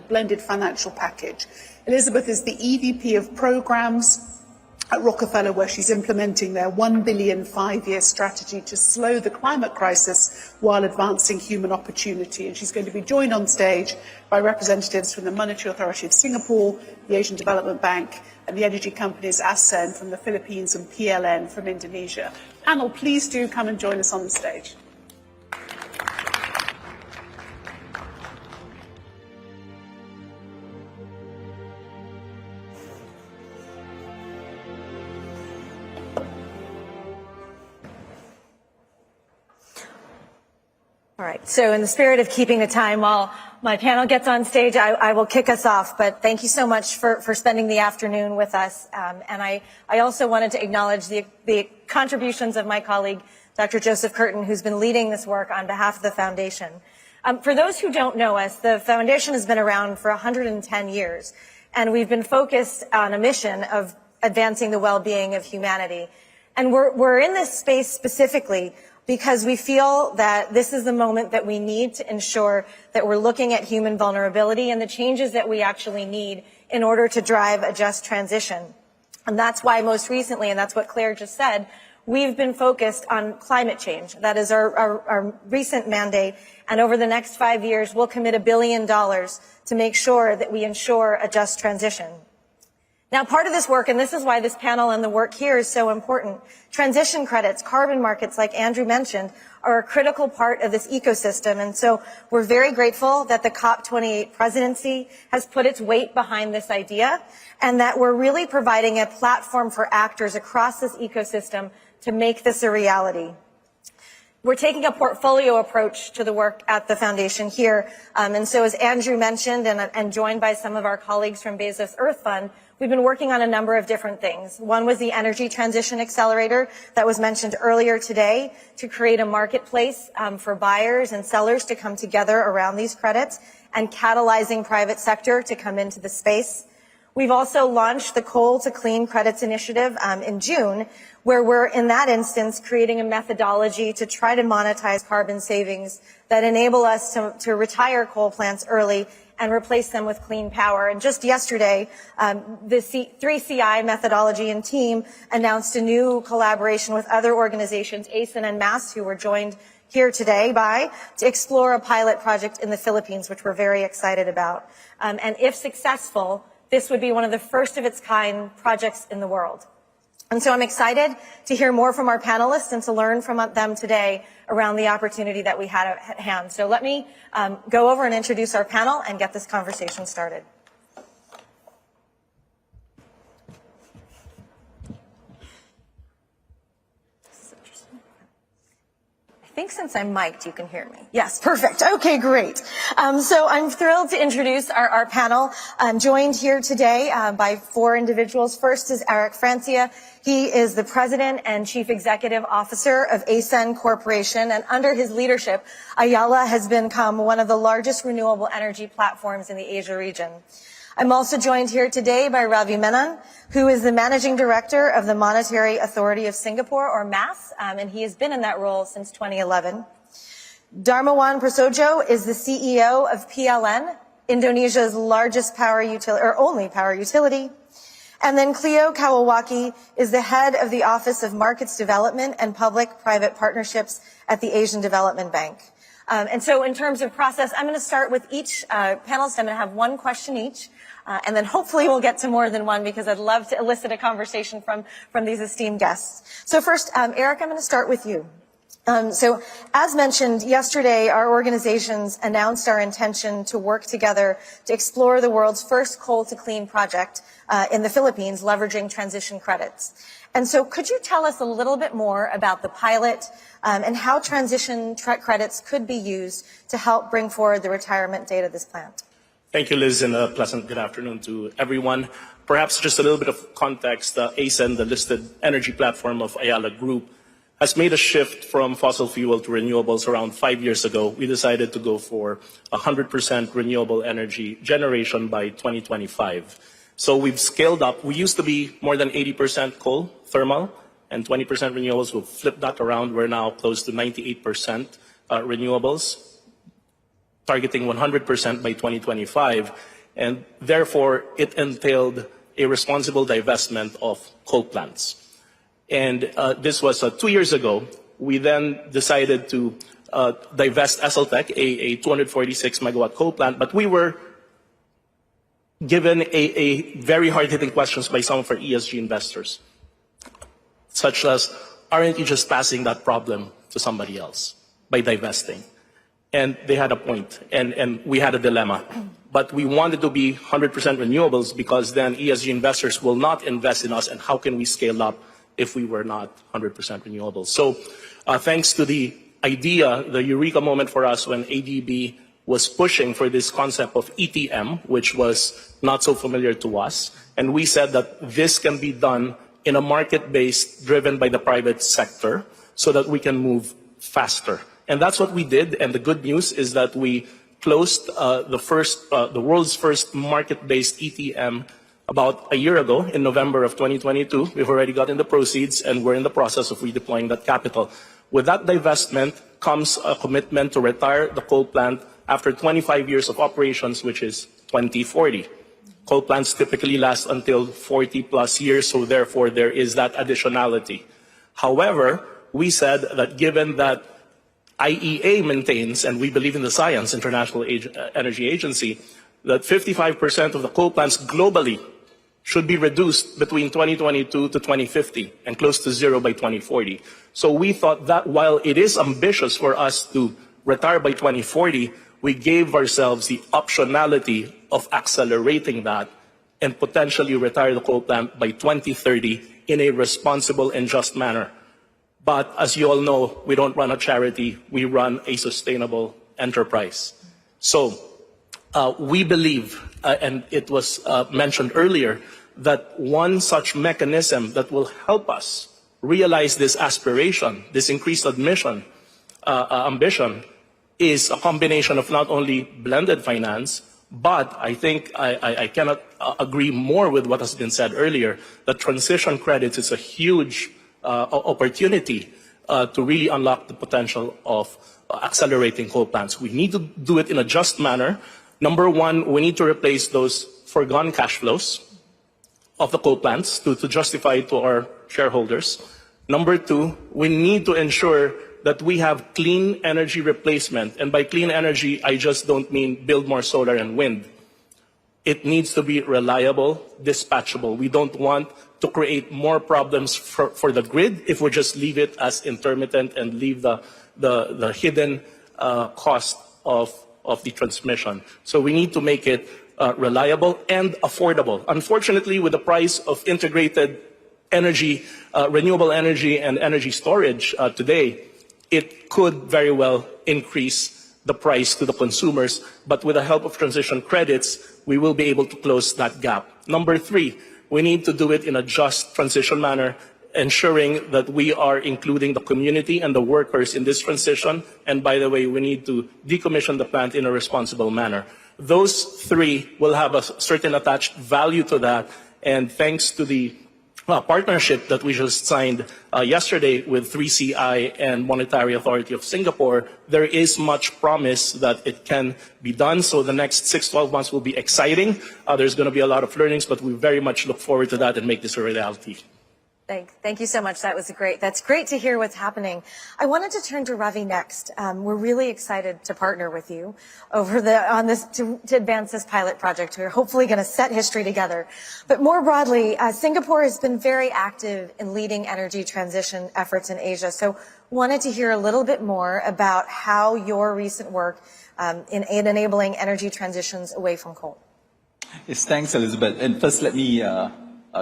S2: blended financial package. Elizabeth is the EVP of Programs at Rockefeller, where she's implementing their $1 billion 5-year strategy to slow the climate crisis while advancing human opportunity. And she's going to be joined on stage by representatives from the Monetary Authority of Singapore, the Asian Development Bank, and the energy companies ASEAN from the Philippines and PLN from Indonesia. Panel, please do come and join us on the stage.
S9: All right, so in the spirit of keeping the time while my panel gets on stage, I will kick us off, but thank you so much for spending the afternoon with us. And I also wanted to acknowledge the contributions of my colleague, Dr. Joseph Curtin, who's been leading this work on behalf of the Foundation. For those who don't know us, the Foundation has been around for 110 years, and we've been focused on a mission of advancing the well-being of humanity. And we're in this space specifically because we feel that this is the moment that we need to ensure that we're looking at human vulnerability and the changes that we actually need in order to drive a just transition. And that's why most recently, and that's what Claire just said, we've been focused on climate change. That is our recent mandate. And over the next 5 years, we'll commit $1 billion to make sure that we ensure a just transition. Now, part of this work, and this is why this panel and the work here is so important, transition credits, carbon markets, like Andrew mentioned, are a critical part of this ecosystem. And so we're very grateful that the COP28 Presidency has put its weight behind this idea, and that we're really providing a platform for actors across this ecosystem to make this a reality. We're taking a portfolio approach to the work at the Foundation here. And so as Andrew mentioned, and joined by some of our colleagues from Bezos Earth Fund, we've been working on a number of different things. One was the Energy Transition Accelerator that was mentioned earlier today to create a marketplace for buyers and sellers to come together around these credits and catalyzing private sector to come into the space. We've also launched the Coal to Clean Credits Initiative in June, where we're, in that instance, creating a methodology to try to monetize carbon savings that enable us to retire coal plants early and replace them with clean power. And just yesterday, the 3CI methodology and team announced a new collaboration with other organizations, ASEAN and MAST, who were joined here today to explore a pilot project in the Philippines, which we're very excited about. And if successful, this would be one of the first of its kind projects in the world. And so I'm excited to hear more from our panelists and to learn from them today around the opportunity that we had at hand. So let me go over and introduce our panel and get this conversation started. I think since I'm mic'd, you can hear me. Yes, perfect. Okay, great. So I'm thrilled to introduce our panel. I'm joined here today by 4 individuals. First is Eric Francia. He is the President and Chief Executive Officer of ASEAN Corporation, and under his leadership, Ayala has become one of the largest renewable energy platforms in the Asia region. I'm also joined here today by Ravi Menon, who is the Managing Director of the Monetary Authority of Singapore, or MAS, and he has been in that role since 2011. Darmawan Prasojo is the CEO of PLN, Indonesia's largest power utility, or only power utility. And then Cleo Kawawaki is the head of the Office of Markets Development and Public-Private Partnerships at the Asian Development Bank. And so in terms of process, I'm going to start with each panelist. I'm going to have one question each. And then hopefully we'll get to more than one, because I'd love to elicit a conversation from these esteemed guests. So first, Eric, I'm going to start with you. So as mentioned yesterday, our organizations announced our intention to work together to explore the world's first coal to clean project in the Philippines, leveraging transition credits. And so could you tell us a little bit more about the pilot and how transition credits could be used to help bring forward the retirement date of this plant?
S10: Thank you, Liz, and a pleasant good afternoon to everyone. Perhaps just a little bit of context, ASEAN, the listed energy platform of Ayala Group, has made a shift from fossil fuel to renewables around 5 years ago. We decided to go for 100% renewable energy generation by 2025. So we've scaled up. We used to be more than 80% coal, thermal, and 20% renewables. We'll flip that around. We're now close to 98% renewables, targeting 100% by 2025. And therefore, it entailed a responsible divestment of coal plants. And this was 2 years ago. We then decided to divest SLTech, a 246 megawatt coal plant, but we were given a very hard-hitting questions by some of our ESG investors, such as, aren't you just passing that problem to somebody else by divesting? And they had a point, and we had a dilemma. But we wanted to be 100% renewables because then ESG investors will not invest in us, and how can we scale up if we were not 100% renewables? So thanks to the idea, the eureka moment for us when ADB was pushing for this concept of ETM, which was not so familiar to us. And we said that this can be done in a market-based, driven by the private sector, so that we can move faster. And that's what we did. And the good news is that we closed the world's first market-based ETM about a year ago in November of 2022. We've already gotten the proceeds, and we're in the process of redeploying that capital. With that divestment comes a commitment to retire the coal plant after 25 years of operations, which is 2040. Coal plants typically last until 40 plus years, so therefore there is that additionality. However, we said that given that IEA maintains, and we believe in the science, International Energy Agency, that 55% of the coal plants globally should be reduced between 2022 to 2050 and close to zero by 2040. So we thought that while it is ambitious for us to retire by 2040, we gave ourselves the optionality of accelerating that and potentially retire the coal plant by 2030 in a responsible and just manner. But as you all know, we don't run a charity, we run a sustainable enterprise. So we believe, and it was mentioned earlier, that one such mechanism that will help us realize this aspiration, this increased ambition, is a combination of not only blended finance, but I think I cannot agree more with what has been said earlier, that transition credits is a huge opportunity to really unlock the potential of accelerating coal plants. We need to do it in a just manner. Number one, we need to replace those foregone cash flows of the coal plants to justify to our shareholders. Number two, we need to ensure that we have clean energy replacement. And by clean energy, I just don't mean build more solar and wind. It needs to be reliable, dispatchable. We don't want to create more problems for the grid if we just leave it as intermittent and leave the hidden cost of the transmission. So we need to make it reliable and affordable. Unfortunately, with the price of integrated energy, renewable energy and energy storage today, it could very well increase the price to the consumers, but with the help of transition credits, we will be able to close that gap. Number three, we need to do it in a just transition manner, ensuring that we are including the community and the workers in this transition. And by the way, we need to decommission the plant in a responsible manner. Those three will have a certain attached value to that. And thanks to the partnership that we just signed yesterday with 3CI and Monetary Authority of Singapore, there is much promise that it can be done. So the next 6-12 months will be exciting. There's going to be a lot of learnings, but we very much look forward to that and make this a reality.
S9: Thank you so much. That's great to hear what's happening. I wanted to turn to Ravi next. We're really excited to partner with you on this to advance this pilot project. We're hopefully going to set history together. But more broadly, Singapore has been very active in leading energy transition efforts in Asia. So wanted to hear a little bit more about how your recent work in enabling energy transitions away from coal.
S11: Yes, thanks, Elizabeth. And first, let me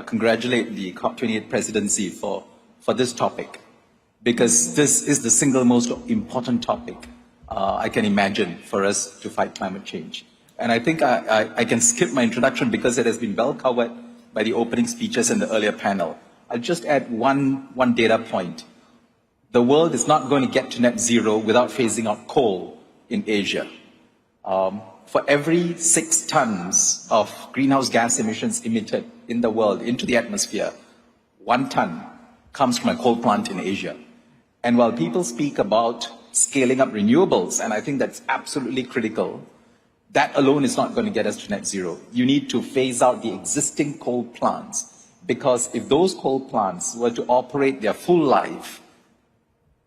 S11: congratulate the COP28 Presidency for this topic, because this is the single most important topic I can imagine for us to fight climate change. And I think I can skip my introduction because it has been well covered by the opening speeches and the earlier panel. I'll just add one data point. The world is not going to get to net zero without phasing out coal in Asia. For every 6 tons of greenhouse gas emissions emitted in the world into the atmosphere, 1 ton comes from a coal plant in Asia. And while people speak about scaling up renewables, and I think that's absolutely critical, That alone is not going to get us to net zero. You need to phase out the existing coal plants, because if those coal plants were to operate their full life,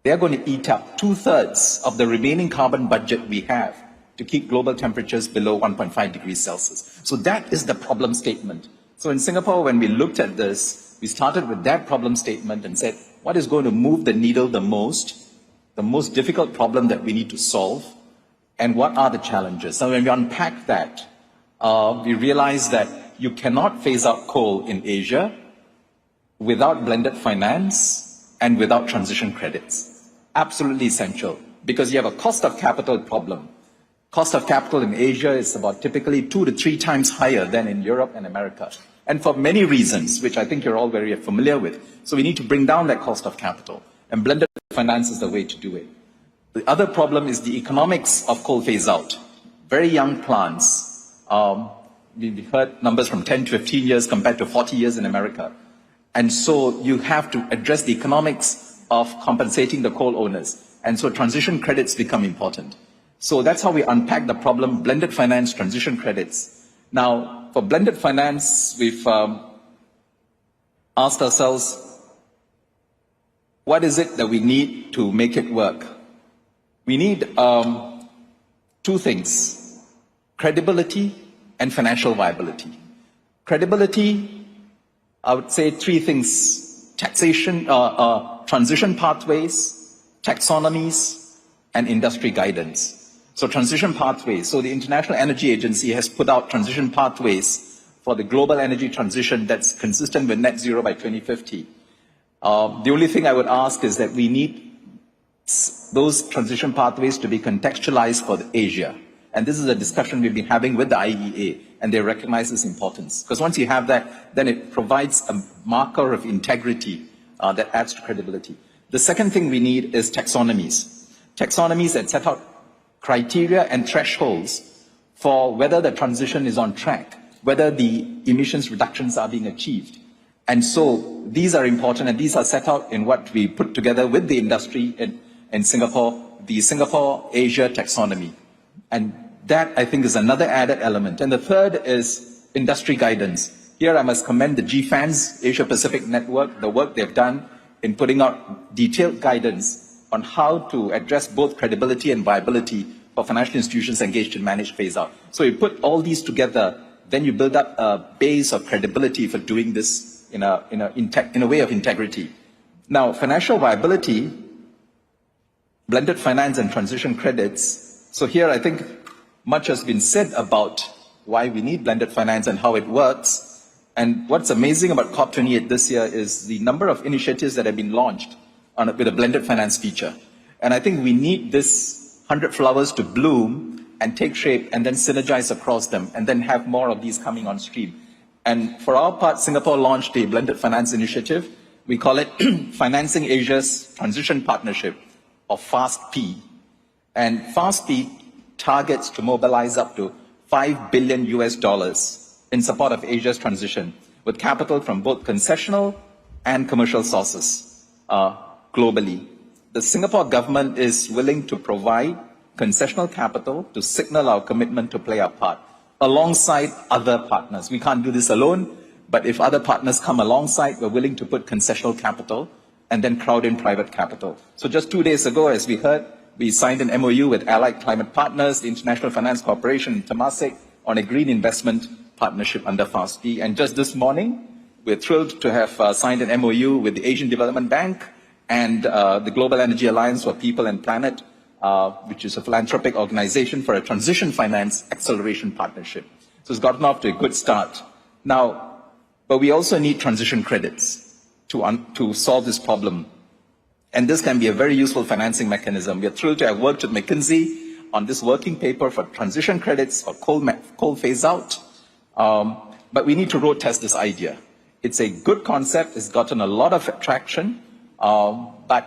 S11: they're going to eat up 2/3 of the remaining carbon budget we have to keep global temperatures below 1.5 degrees Celsius. So that is the problem statement. So in Singapore, when we looked at this, we started with that problem statement and said, what is going to move the needle the most difficult problem that we need to solve, and what are the challenges? So when we unpack that, we realized that you cannot phase out coal in Asia without blended finance and without transition credits. Absolutely essential, because you have a cost of capital problem. Cost of capital in Asia is about typically 2 to 3 times higher than in Europe and America. And for many reasons, which I think you're all very familiar with. So we need to bring down that cost of capital. And blended finance is the way to do it. The other problem is the economics of coal phase out. Very young plants. We heard numbers from 10 to 15 years compared to 40 years in America. And so you have to address the economics of compensating the coal owners. And so transition credits become important. So that's how we unpack the problem, blended finance, transition credits. Now, for blended finance, we've asked ourselves, what is it that we need to make it work? We need 2 things, credibility and financial viability. Credibility, I would say 3 things, taxation, transition pathways, taxonomies, and industry guidance. So transition pathways. So the International Energy Agency has put out transition pathways for the global energy transition that's consistent with net zero by 2050. The only thing I would ask is that we need those transition pathways to be contextualized for Asia. And this is a discussion we've been having with the IEA, and they recognize this importance. Because once you have that, then it provides a marker of integrity that adds to credibility. The second thing we need is taxonomies. Taxonomies that set out criteria and thresholds for whether the transition is on track, whether the emissions reductions are being achieved. And so these are important, and these are set out in what we put together with the industry in Singapore, the Singapore Asia taxonomy. And that, I think, is another added element. And the third is industry guidance. Here I must commend the GFANS, Asia Pacific Network, the work they've done in putting out detailed guidance on how to address both credibility and viability for financial institutions engaged in managed phase-out. So you put all these together, then you build up a base of credibility for doing this in a way of integrity. Now, financial viability, blended finance and transition credits. So here I think much has been said about why we need blended finance and how it works. And what's amazing about COP28 this year is the number of initiatives that have been launched with a blended finance feature. And I think we need this 100 flowers to bloom and take shape and then synergize across them and then have more of these coming on stream. And for our part, Singapore launched a blended finance initiative. We call it Financing Asia's Transition Partnership, or FAST-P. And FAST-P targets to mobilize up to $5 billion in support of Asia's transition, with capital from both concessional and commercial sources globally. The Singapore government is willing to provide concessional capital to signal our commitment to play our part alongside other partners. We can't do this alone, but if other partners come alongside, we're willing to put concessional capital and then crowd in private capital. So just 2 days ago, as we heard, we signed an MOU with Allied Climate Partners, the International Finance Corporation in Temasek, on a green investment partnership under FAST-P. And just this morning, we're thrilled to have signed an MOU with the Asian Development Bank and the Global Energy Alliance for People and Planet, which is a philanthropic organization for a transition finance acceleration partnership. So it's gotten off to a good start. Now, but we also need transition credits to solve this problem. And this can be a very useful financing mechanism. We are thrilled to have worked with McKinsey on this working paper for transition credits for coal phase out. But we need to road test this idea. It's a good concept. It's gotten a lot of traction, but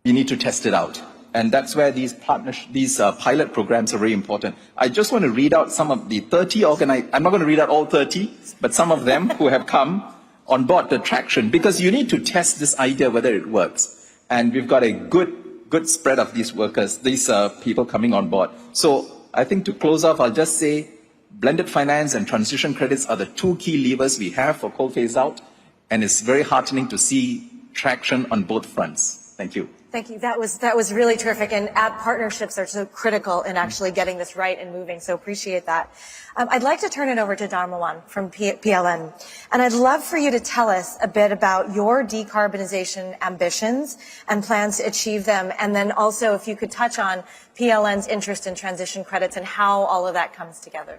S11: we need to test it out. And that's where these pilot programs are very important. I just want to read out some of the 30 I'm not going to read out all 30, but some of them who have come on board the traction, because you need to test this idea whether it works. And we've got a good spread of these workers, these people coming on board. So I think to close off, I'll just say blended finance and transition credits are the two key levers we have for coal phase out, and it's very heartening to see traction on both fronts. Thank you.
S9: Thank you. That was really terrific. And partnerships are so critical in actually getting this right and moving. So appreciate that. I'd like to turn it over to Dharmawan from PLN. And I'd love for you to tell us a bit about your decarbonization ambitions and plans to achieve them. And then also if you could touch on PLN's interest in transition credits and how all of that comes together.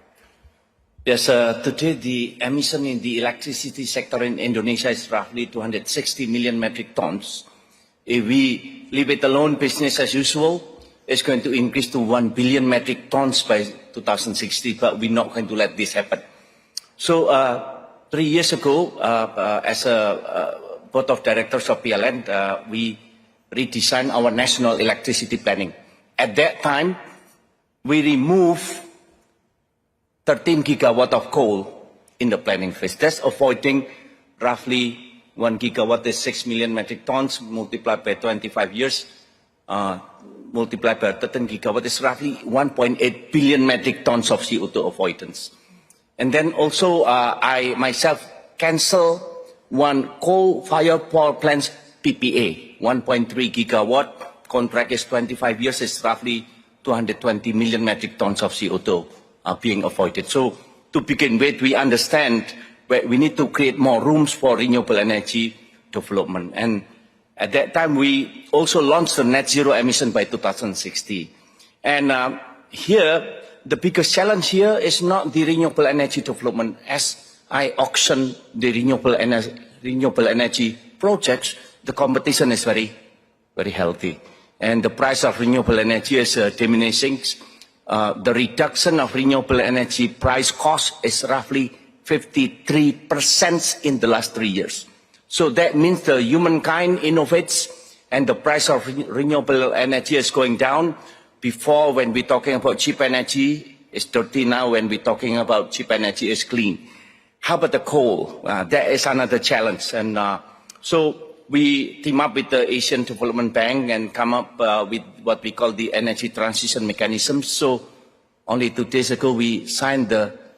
S12: Yes, today the emission in the electricity sector in Indonesia is roughly 260 million metric tons. If we leave it alone, business as usual, it's going to increase to 1 billion metric tons by 2060, but we're not going to let this happen. So 3 years ago, as a board of directors of PLN, we redesigned our national electricity planning. At that time, we removed 13 gigawatt of coal in the planning phase. That's avoiding roughly 1 gigawatt is 6 million metric tons, multiplied by 25 years, multiplied by 13 gigawatt is roughly 1.8 billion metric tons of CO2 avoidance. And then also, I myself cancel one coal-fired power plant's PPA, 1.3 gigawatt, contract is 25 years, is roughly 220 million metric tons of CO2 being avoided. So to begin with, we understand we need to create more rooms for renewable energy development. And at that time, we also launched the net zero emission by 2060. And here, the biggest challenge here is not the renewable energy development. As I auction the renewable energy projects, the competition is very healthy. And the price of renewable energy is diminishing. The reduction of renewable energy price cost is roughly 53% in the last 3 years. So that means the humankind innovates and the price of renewable energy is going down. Before, when we're talking about cheap energy, it's dirty. Now when we're talking about cheap energy, it's clean. How about the coal? That is another challenge. And so we team up with the Asian Development Bank and come up with what we call the energy transition mechanism. So only 2 days ago, we signed the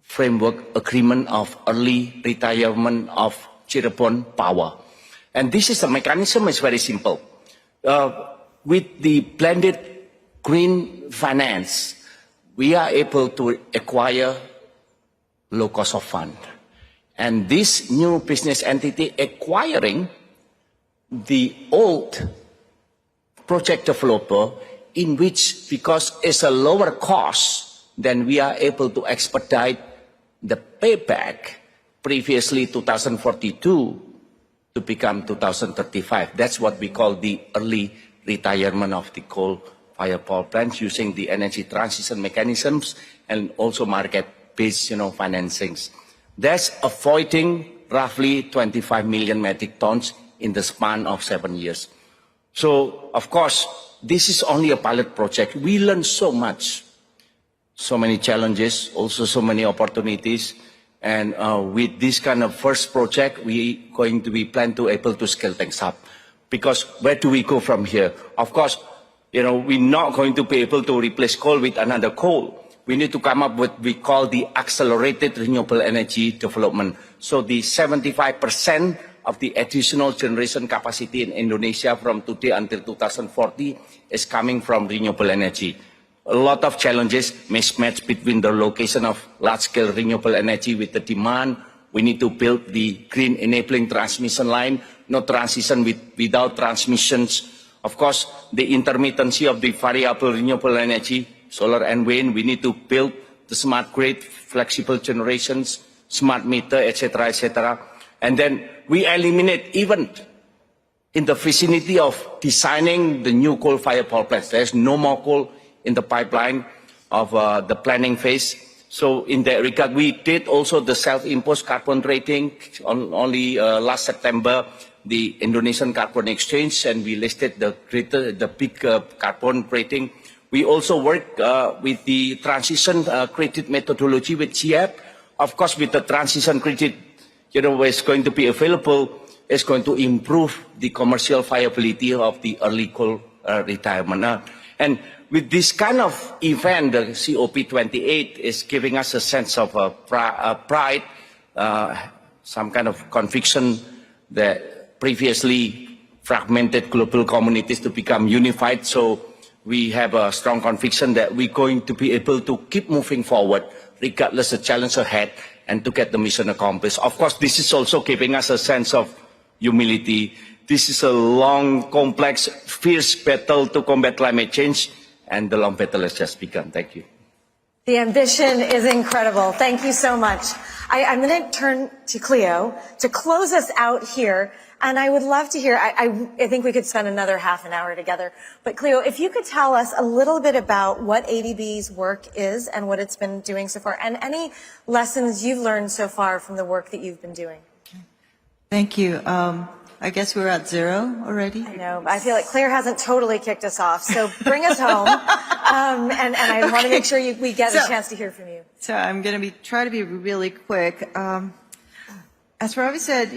S12: framework agreement of early retirement of Cirebon power. And this is the mechanism is very simple. With the blended green finance, we are able to acquire low cost of fund. And this new business entity acquiring the old project developer, in which, because it's a lower cost, then we are able to expedite the payback, previously 2042 to become 2035. That's what we call the early retirement of the coal-fired power plants using the energy transition mechanisms and also market-based, financings. That's avoiding roughly 25 million metric tons in the span of 7 years. So, of course, this is only a pilot project. We learned so much. So many challenges, also so many opportunities. And with this kind of first project, we going to be plan to able to scale things up. Because where do we go from here? Of course, we're not going to be able to replace coal with another coal. We need to come up with what we call the accelerated renewable energy development. So the 75% of the additional generation capacity in Indonesia from today until 2040 is coming from renewable energy. A lot of challenges, mismatch between the location of large-scale renewable energy with the demand. We need to build the green enabling transmission line, no transition without transmissions. Of course, the intermittency of the variable renewable energy, solar and wind. We need to build the smart grid, flexible generations, smart meter, etc., etc. And then we eliminate even in the vicinity of designing the new coal-fired power plants. There's no more coal in the pipeline of the planning phase. So in that regard, we did also the self-imposed carbon trading only last September, the Indonesian Carbon Exchange, and we listed the big carbon rating. We also work with the transition credit methodology with GEP. Of course, with the transition credit, is going to be available, is going to improve the commercial viability of the early coal retirement. And with this kind of event, the COP28 is giving us a sense of pride, some kind of conviction that previously fragmented global communities to become unified. So we have a strong conviction that we're going to be able to keep moving forward regardless of the challenge ahead and to get the mission accomplished. Of course, this is also giving us a sense of humility. This is a long, complex, fierce battle to combat climate change, and the long battle has just begun. Thank you.
S9: The ambition is incredible. Thank you so much. I'm going to turn to Cleo to close us out here. And I would love to hear, I think we could spend another half an hour together. But Cleo, if you could tell us a little bit about what ADB's work is and what it's been doing so far, and any lessons you've learned so far from the work that you've been doing.
S13: Thank you. I guess we're at 0 already.
S9: I know. I feel like Claire hasn't totally kicked us off. So bring us home. And I want to make sure we get a chance to hear from you.
S13: So I'm going to try to be really quick. As Ravi said,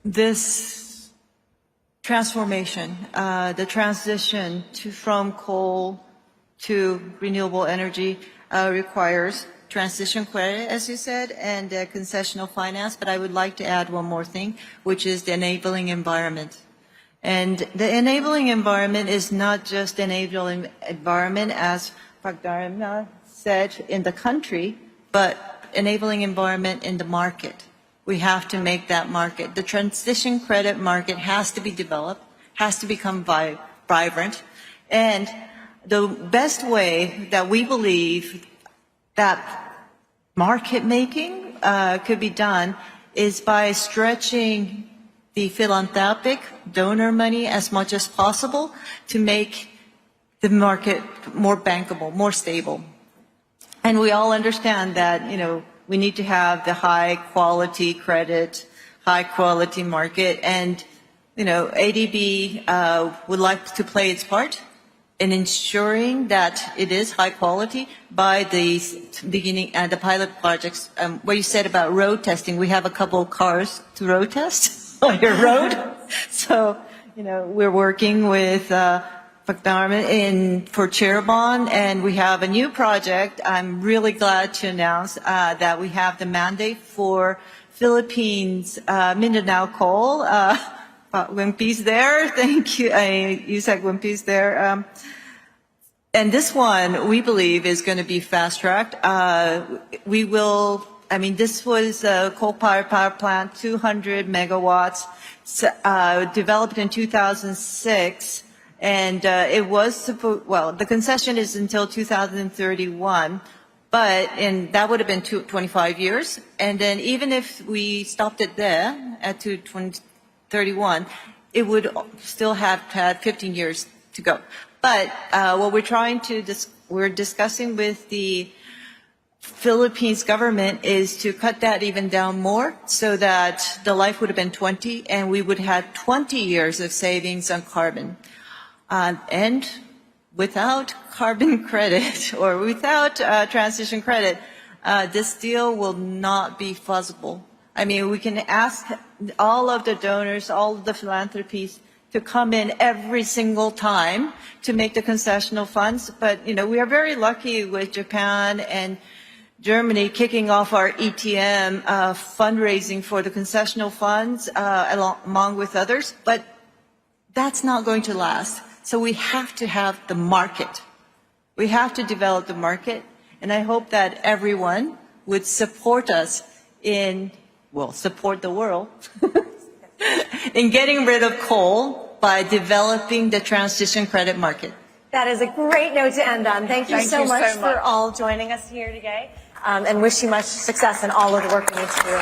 S13: this transformation, the transition from coal to renewable energy requires transition credit, as you said, and concessional finance. But I would like to add one more thing, which is the enabling environment. And the enabling environment is not just enabling environment, as Phasedown said, in the country, but enabling environment in the market. We have to make that market. The transition credit market has to be developed, has to become vibrant. And the best way that we believe that market making could be done is by stretching the philanthropic donor money as much as possible to make the market more bankable, more stable. And we all understand that, we need to have the high quality credit, high quality market, and, ADB would like to play its part in ensuring that it is high quality by the beginning and the pilot projects. What you said about road testing, we have a couple of cars to road test on your road. So, we're working with for Cheribon, and we have a new project. I'm really glad to announce that we have the mandate for Philippines Mindanao Coal. Wimpy's there. Thank you. Yusek Wimpy's there. And this one, we believe, is going to be fast-tracked. This was a coal-fired power plant, 200 megawatts, developed in 2006. And it was the concession is until 2031, and that would have been 25 years. And then even if we stopped it there at 2031, it would still have had 15 years to go. But what we're discussing with the Philippines government is to cut that even down more so that the life would have been 20, and we would have 20 years of savings on carbon. And without carbon credit or without transition credit, this deal will not be feasible. We can ask all of the donors, all of the philanthropies to come in every single time to make the concessional funds. But, we are very lucky with Japan and Germany kicking off our ETM fundraising for the concessional funds along with others. But that's not going to last. So we have to have the market. We have to develop the market. And I hope that everyone would support us support the world in getting rid of coal by developing the transition credit market.
S9: That is a great note to end on. Thank you so much for all joining us here today, and wish you much success in all of the work we need to do.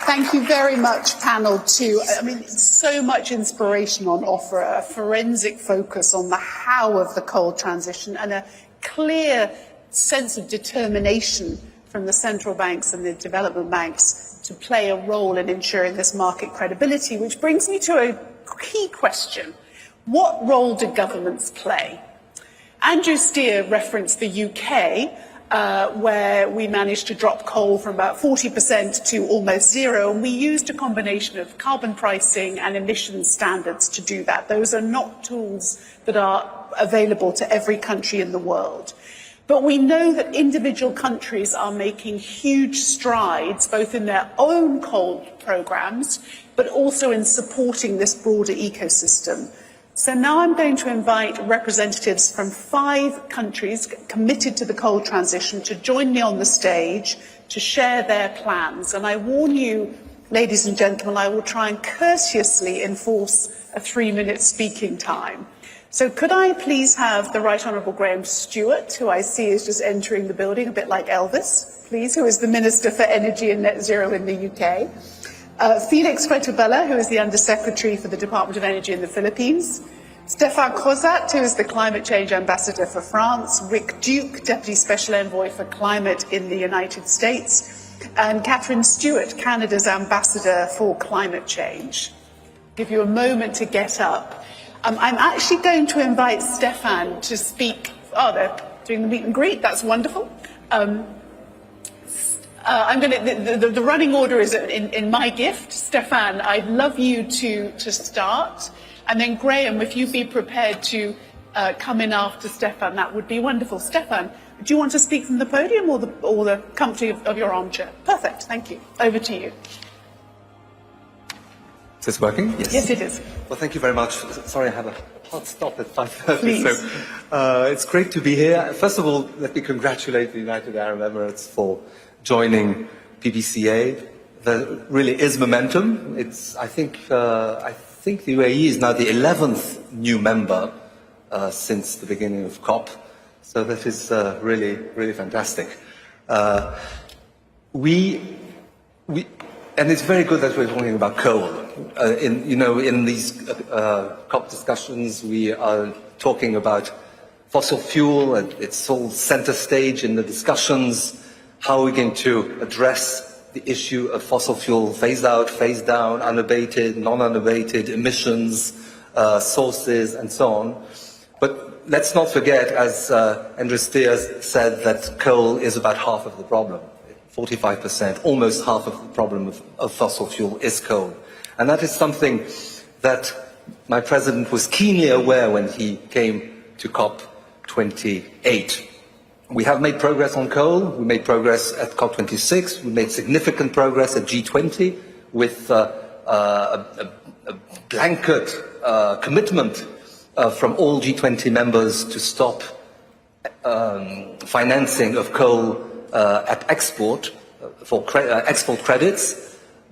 S2: Thank you very much, panel, too. So much inspiration on offer, a forensic focus on the how of the coal transition, and a clear sense of determination from the central banks and the development banks to play a role in ensuring this market credibility, which brings me to a key question. What role do governments play? Andrew Steer referenced the UK where we managed to drop coal from about 40% to almost zero. And we used a combination of carbon pricing and emissions standards to do that. Those are not tools that are available to every country in the world. But we know that individual countries are making huge strides, both in their own coal programs, but also in supporting this broader ecosystem. So now I'm going to invite representatives from 5 countries committed to the coal transition to join me on the stage to share their plans. And I warn you, ladies and gentlemen, I will try and courteously enforce a 3-minute speaking time. So could I please have the Right Honourable Graham Stewart, who I see is just entering the building, a bit like Elvis, please, who is the Minister for Energy and Net Zero in the UK. Felix Fretobella, who is the Under-Secretary for the Department of Energy in the Philippines. Stefan Kozat, who is the Climate Change Ambassador for France. Rick Duke, Deputy Special Envoy for Climate in the United States. And Catherine Stewart, Canada's Ambassador for Climate Change. I'll give you a moment to get up. I'm actually going to invite Stefan to speak. Oh, they're doing the meet and greet. That's wonderful. The running order is in my gift. Stefan, I'd love you to start. And then Graham, if you'd be prepared to come in after Stefan, that would be wonderful. Stefan, do you want to speak from the podium or the comfort of your armchair? Perfect, thank you. Over to you.
S14: Is this working? Yes.
S2: Yes, it is.
S14: Well, thank you very much. Sorry, I have a hard stop at 5:30.
S2: Please.
S14: So it's great to be here. First of all, let me congratulate the United Arab Emirates for joining PPCA. There really is momentum. I think the UAE is now the 11th new member since the beginning of COP. So that is really, really fantastic. And it's very good that we're talking about coal. In these COP discussions, we are talking about fossil fuel, and it's all center stage in the discussions. How are we going to address the issue of fossil fuel phase out, phase down, unabated, non-unabated, emissions, sources, and so on. But let's not forget, as Andrew Steers said, that coal is about half of the problem. 45%, almost half of the problem of fossil fuel is coal. And that is something that my president was keenly aware when he came to COP28. We have made progress on coal. We made progress at COP26. We made significant progress at G20 with a blanket commitment from all G20 members to stop financing of coal at export for export credits.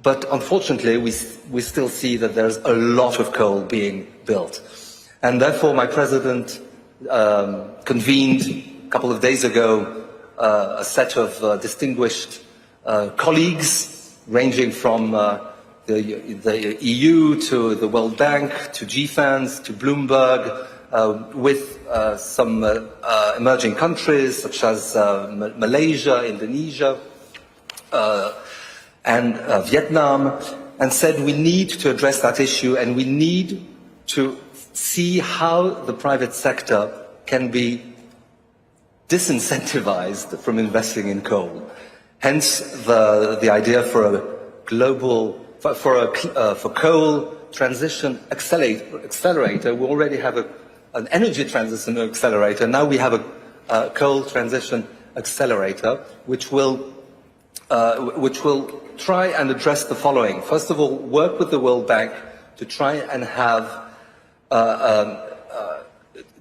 S14: But unfortunately, we still see that there's a lot of coal being built. And therefore, my president convened a couple of days ago a set of distinguished colleagues ranging from the EU to the World Bank to GFANZ to Bloomberg with some emerging countries such as Malaysia, Indonesia and Vietnam, and said we need to address that issue and we need to see how the private sector can be disincentivized from investing in coal. Hence the idea for a global, for coal transition accelerator. We already have an energy transition accelerator. Now we have a coal transition accelerator, which will try and address the following. First of all, work with the World Bank to try and have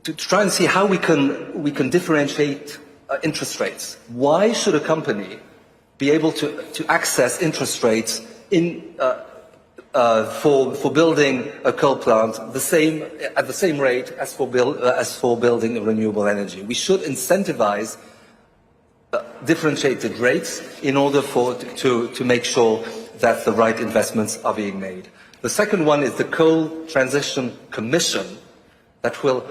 S14: to try and see how we can differentiate interest rates. Why should a company be able to access interest rates for building a coal plant at the same rate as for building renewable energy? We should incentivize differentiated rates in order to make sure that the right investments are being made. The second one is the Coal Transition Commission that will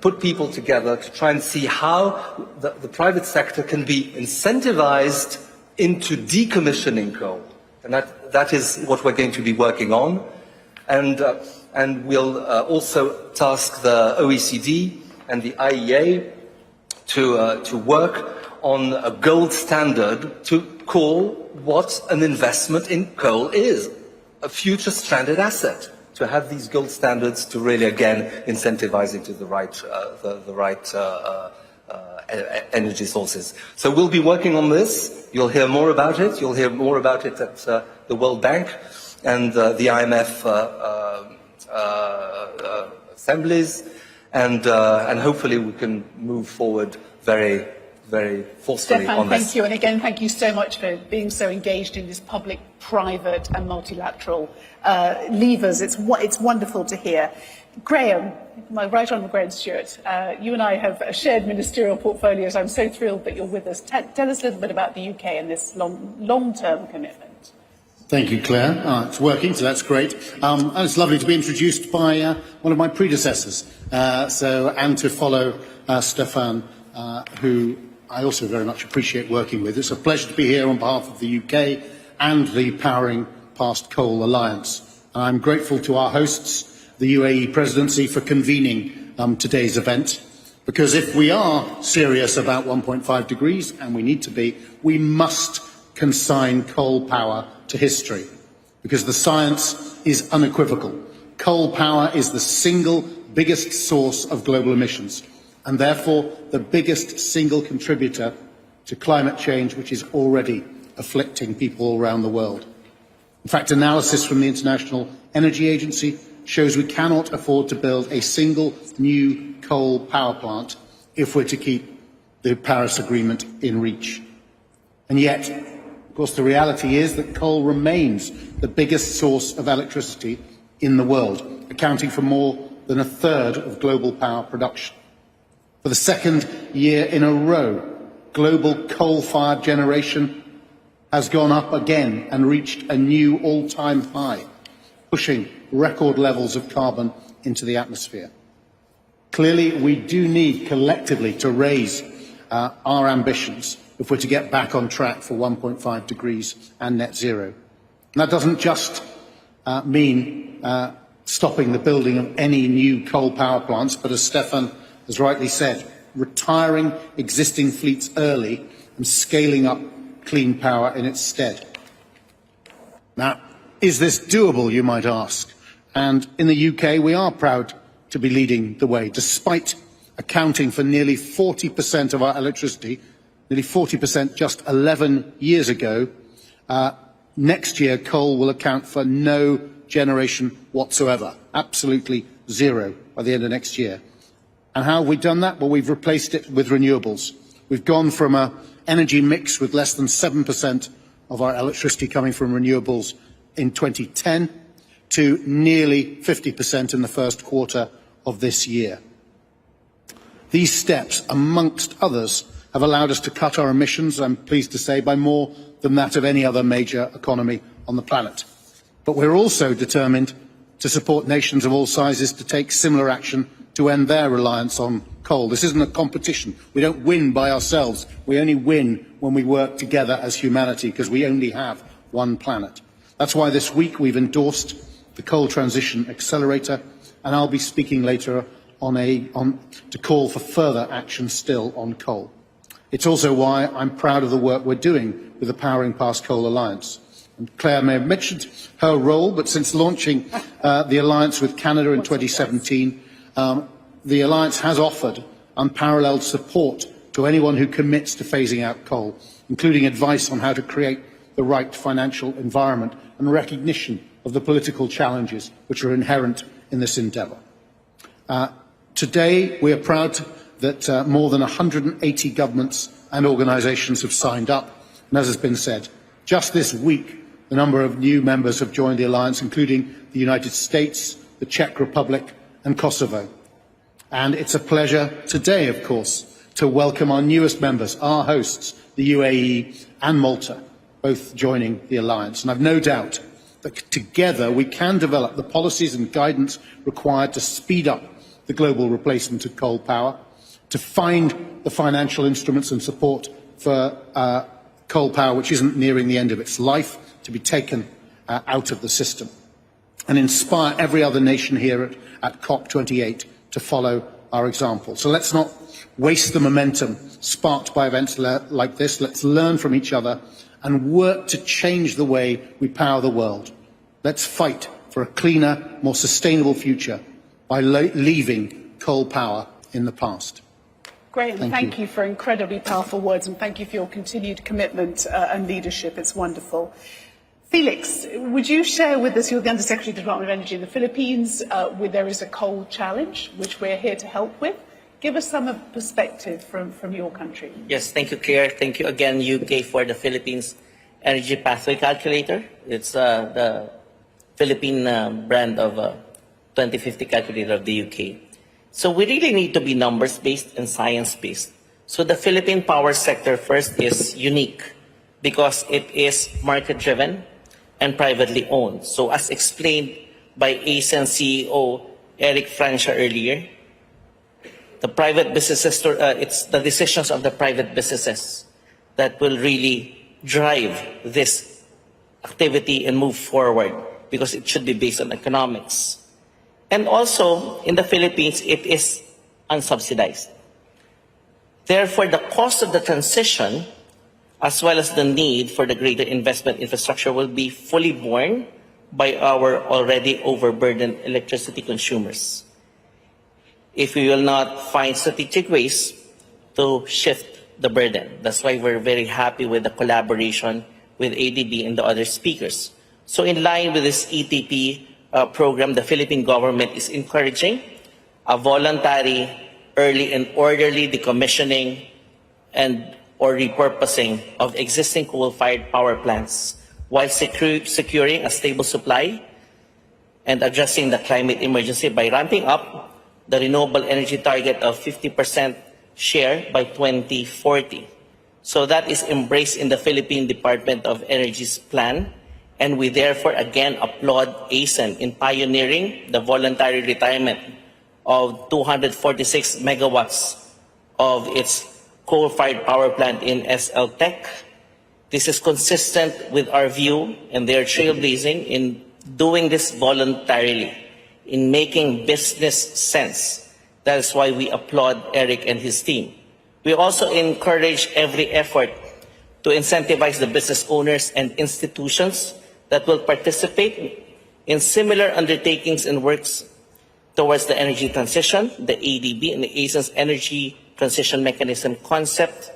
S14: put people together to try and see how the private sector can be incentivized into decommissioning coal. And that is what we're going to be working on. And we'll also task the OECD and the IEA to work on a gold standard to call what an investment in coal is, a future stranded asset, to have these gold standards to really, again, incentivize into the right energy sources. So we'll be working on this. You'll hear more about it. You'll hear more about it at the World Bank and the IMF assemblies, and hopefully we can move forward very, very forcefully
S2: Stefan,
S14: on this.
S2: thank you. And again, thank you so much for being so engaged in this public, private and multilateral levers. It's wonderful to hear. Graham, my right honourable Graham Stewart, you and I have shared ministerial portfolios. I'm so thrilled that you're with us. Tell us a little bit about the UK and this long-term commitment.
S15: Thank you, Claire. It's working, so that's great. And it's lovely to be introduced by one of my predecessors, and to follow Stefan, who I also very much appreciate working with. It's a pleasure to be here on behalf of the UK and the Powering Past Coal Alliance. And I'm grateful to our hosts, the UAE Presidency, for convening today's event, because if we are serious about 1.5 degrees, and we need to be, we must consign coal power to history, because the science is unequivocal. Coal power is the single biggest source of global emissions, and therefore the biggest single contributor to climate change, which is already afflicting people all around the world. In fact, analysis from the International Energy Agency shows we cannot afford to build a single new coal power plant if we're to keep the Paris Agreement in reach. And yet, of course, the reality is that coal remains the biggest source of electricity in the world, accounting for more than a third of global power production. For the second year in a row, global coal-fired generation has gone up again and reached a new all-time high, pushing record levels of carbon into the atmosphere. Clearly, we do need collectively to raise our ambitions if we're to get back on track for 1.5 degrees and net zero. And that doesn't just mean stopping the building of any new coal power plants, but as Stefan has rightly said, retiring existing fleets early and scaling up clean power in its stead. Now, is this doable, you might ask? And in the UK, we are proud to be leading the way, despite accounting for nearly 40% of our electricity, nearly 40% just 11 years ago. Next year, coal will account for no generation whatsoever, absolutely zero by the end of next year. And how have we done that? Well, we've replaced it with renewables. We've gone from an energy mix with less than 7% of our electricity coming from renewables in 2010 to nearly 50% in the first quarter of this year. These steps, amongst others, have allowed us to cut our emissions, I'm pleased to say, by more than that of any other major economy on the planet. But we're also determined to support nations of all sizes to take similar action to end their reliance on coal. This isn't a competition. We don't win by ourselves. We only win when we work together as humanity, because we only have one planet. That's why this week we've endorsed the Coal Transition Accelerator, and I'll be speaking later to call for further action still on coal. It's also why I'm proud of the work we're doing with the Powering Past Coal Alliance. And Claire may have mentioned her role, but since launching the alliance with Canada in 2017, the alliance has offered unparalleled support to anyone who commits to phasing out coal, including advice on how to create the right financial environment and recognition of the political challenges which are inherent in this endeavour. Today, we are proud that more than 180 governments and organisations have signed up, and as has been said, just this week, the number of new members have joined the alliance, including the United States, the Czech Republic and Kosovo. And it's a pleasure today, of course, to welcome our newest members, our hosts, the UAE and Malta, both joining the alliance. And I've no doubt that together we can develop the policies and guidance required to speed up the global replacement of coal power, to find the financial instruments and support for coal power which isn't nearing the end of its life, to be taken out of the system, and inspire every other nation here at COP28 to follow our example. So let's not waste the momentum sparked by events like this. Let's learn from each other and work to change the way we power the world. Let's fight for a cleaner, more sustainable future by leaving coal power in the past.
S2: Great, and thank you for incredibly powerful words, and thank you for your continued commitment and leadership. It's wonderful. Felix, would you share with us, you're the Undersecretary of the Department of Energy in the Philippines, where there is a coal challenge, which we're here to help with. Give us some perspective from your country.
S16: Yes, thank you, Claire. Thank you again, UK, for the Philippines Energy Pathway Calculator. It's the Philippine brand of 2050 calculator of the UK. So we really need to be numbers-based and science-based. So the Philippine power sector first is unique because it is market-driven and privately owned. So as explained by ASEAN CEO Eric Francia earlier, the private businesses, it's the decisions of the private businesses that will really drive this activity and move forward because it should be based on economics. And also, in the Philippines, it is unsubsidized. Therefore, the cost of the transition, as well as the need for the greater investment infrastructure, will be fully borne by our already overburdened electricity consumers, if we will not find strategic ways to shift the burden. That's why we're very happy with the collaboration with ADB and the other speakers. So in line with this ETP program, the Philippine government is encouraging a voluntary, early and orderly decommissioning and or repurposing of existing coal-fired power plants while securing a stable supply and addressing the climate emergency by ramping up the renewable energy target of 50% share by 2040. So that is embraced in the Philippine Department of Energy's plan, and we therefore again applaud ASEAN in pioneering the voluntary retirement of 246 megawatts of its coal-fired power plant in SL Tech. This is consistent with our view, and they are trailblazing in doing this voluntarily, in making business sense. That is why we applaud Eric and his team. We also encourage every effort to incentivize the business owners and institutions that will participate in similar undertakings and works towards the energy transition, the ADB and the ASEAN's Energy Transition Mechanism concept,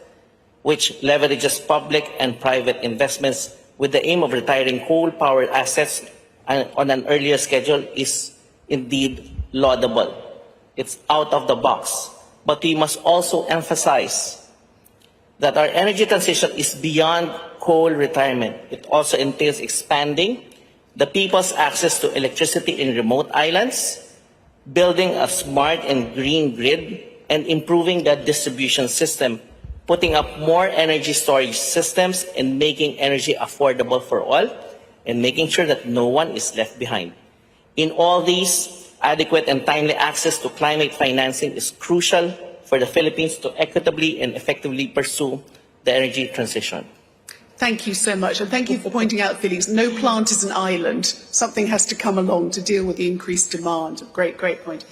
S16: which leverages public and private investments with the aim of retiring coal power assets on an earlier schedule, is indeed laudable. It's out of the box. But we must also emphasize that our energy transition is beyond coal retirement. It also entails expanding the people's access to electricity in remote islands, building a smart and green grid, and improving the distribution system, putting up more energy storage systems and making energy affordable for all, and making sure that no one is left behind. In all these, adequate and timely access to climate financing is crucial for the Philippines to equitably and effectively pursue the energy transition.
S2: Thank you so much, and thank you for pointing out, Felix, no plant is an island. Something has to come along to deal with the increased demand. Great point.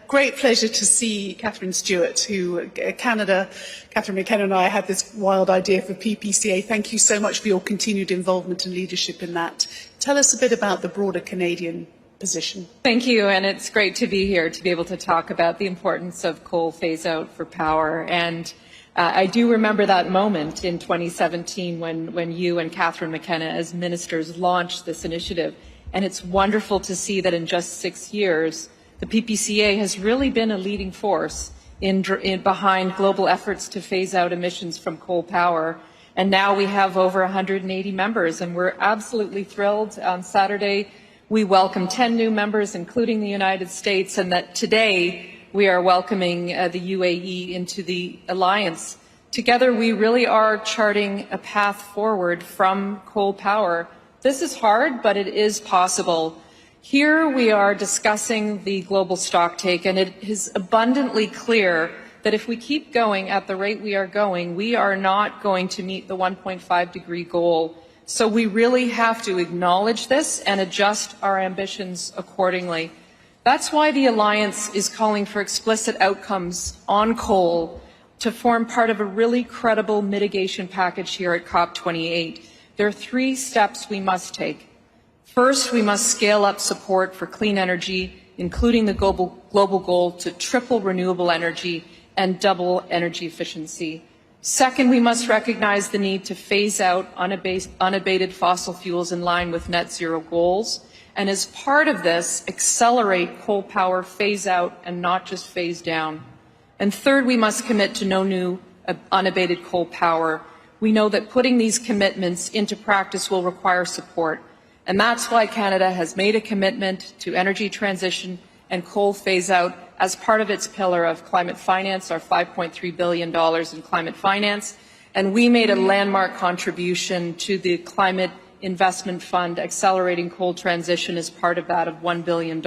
S2: Great pleasure to see Catherine Stewart, who Catherine McKenna and I had this wild idea for PPCA. Thank you so much for your continued involvement and leadership in that. Tell us a bit about the broader Canadian position.
S17: Thank you, and it's great to be here to be able to talk about the importance of coal phase-out for power. And I do remember that moment in 2017 when you and Catherine McKenna as ministers launched this initiative. And it's wonderful to see that in just 6 years, the PPCA has really been a leading force behind global efforts to phase out emissions from coal power. And now we have over 180 members, and we're absolutely thrilled. On Saturday, we welcome 10 new members, including the United States, and that today we are welcoming the UAE into the alliance. Together, we really are charting a path forward from coal power. This is hard, but it is possible. Here we are discussing the global stocktake, and it is abundantly clear that if we keep going at the rate we are going, we are not going to meet the 1.5-degree goal. So we really have to acknowledge this and adjust our ambitions accordingly. That's why the Alliance is calling for explicit outcomes on coal to form part of a really credible mitigation package here at COP28. There are 3 steps we must take. First, we must scale up support for clean energy, including the global goal to triple renewable energy and double energy efficiency. Second, we must recognize the need to phase out unabated fossil fuels in line with net zero goals. And as part of this, accelerate coal power phase out and not just phase down. And third, we must commit to no new unabated coal power. We know that putting these commitments into practice will require support. And that's why Canada has made a commitment to energy transition and coal phase out as part of its pillar of climate finance, our $5.3 billion in climate finance. And we made a landmark contribution to the Climate Investment Fund, accelerating coal transition as part of that of $1 billion.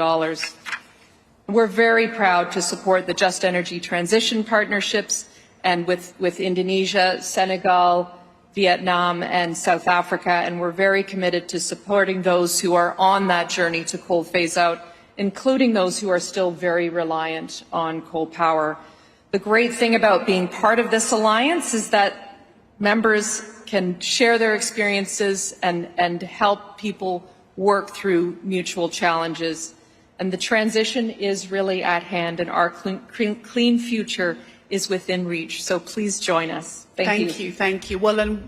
S17: We're very proud to support the Just Energy Transition Partnerships and with Indonesia, Senegal, Vietnam, and South Africa, and we're very committed to supporting those who are on that journey to coal phase out, including those who are still very reliant on coal power. The great thing about being part of this alliance is that members can share their experiences and help people work through mutual challenges. And the transition is really at hand, and our clean future is within reach. So please join us. Thank you.
S2: Thank you. Well, and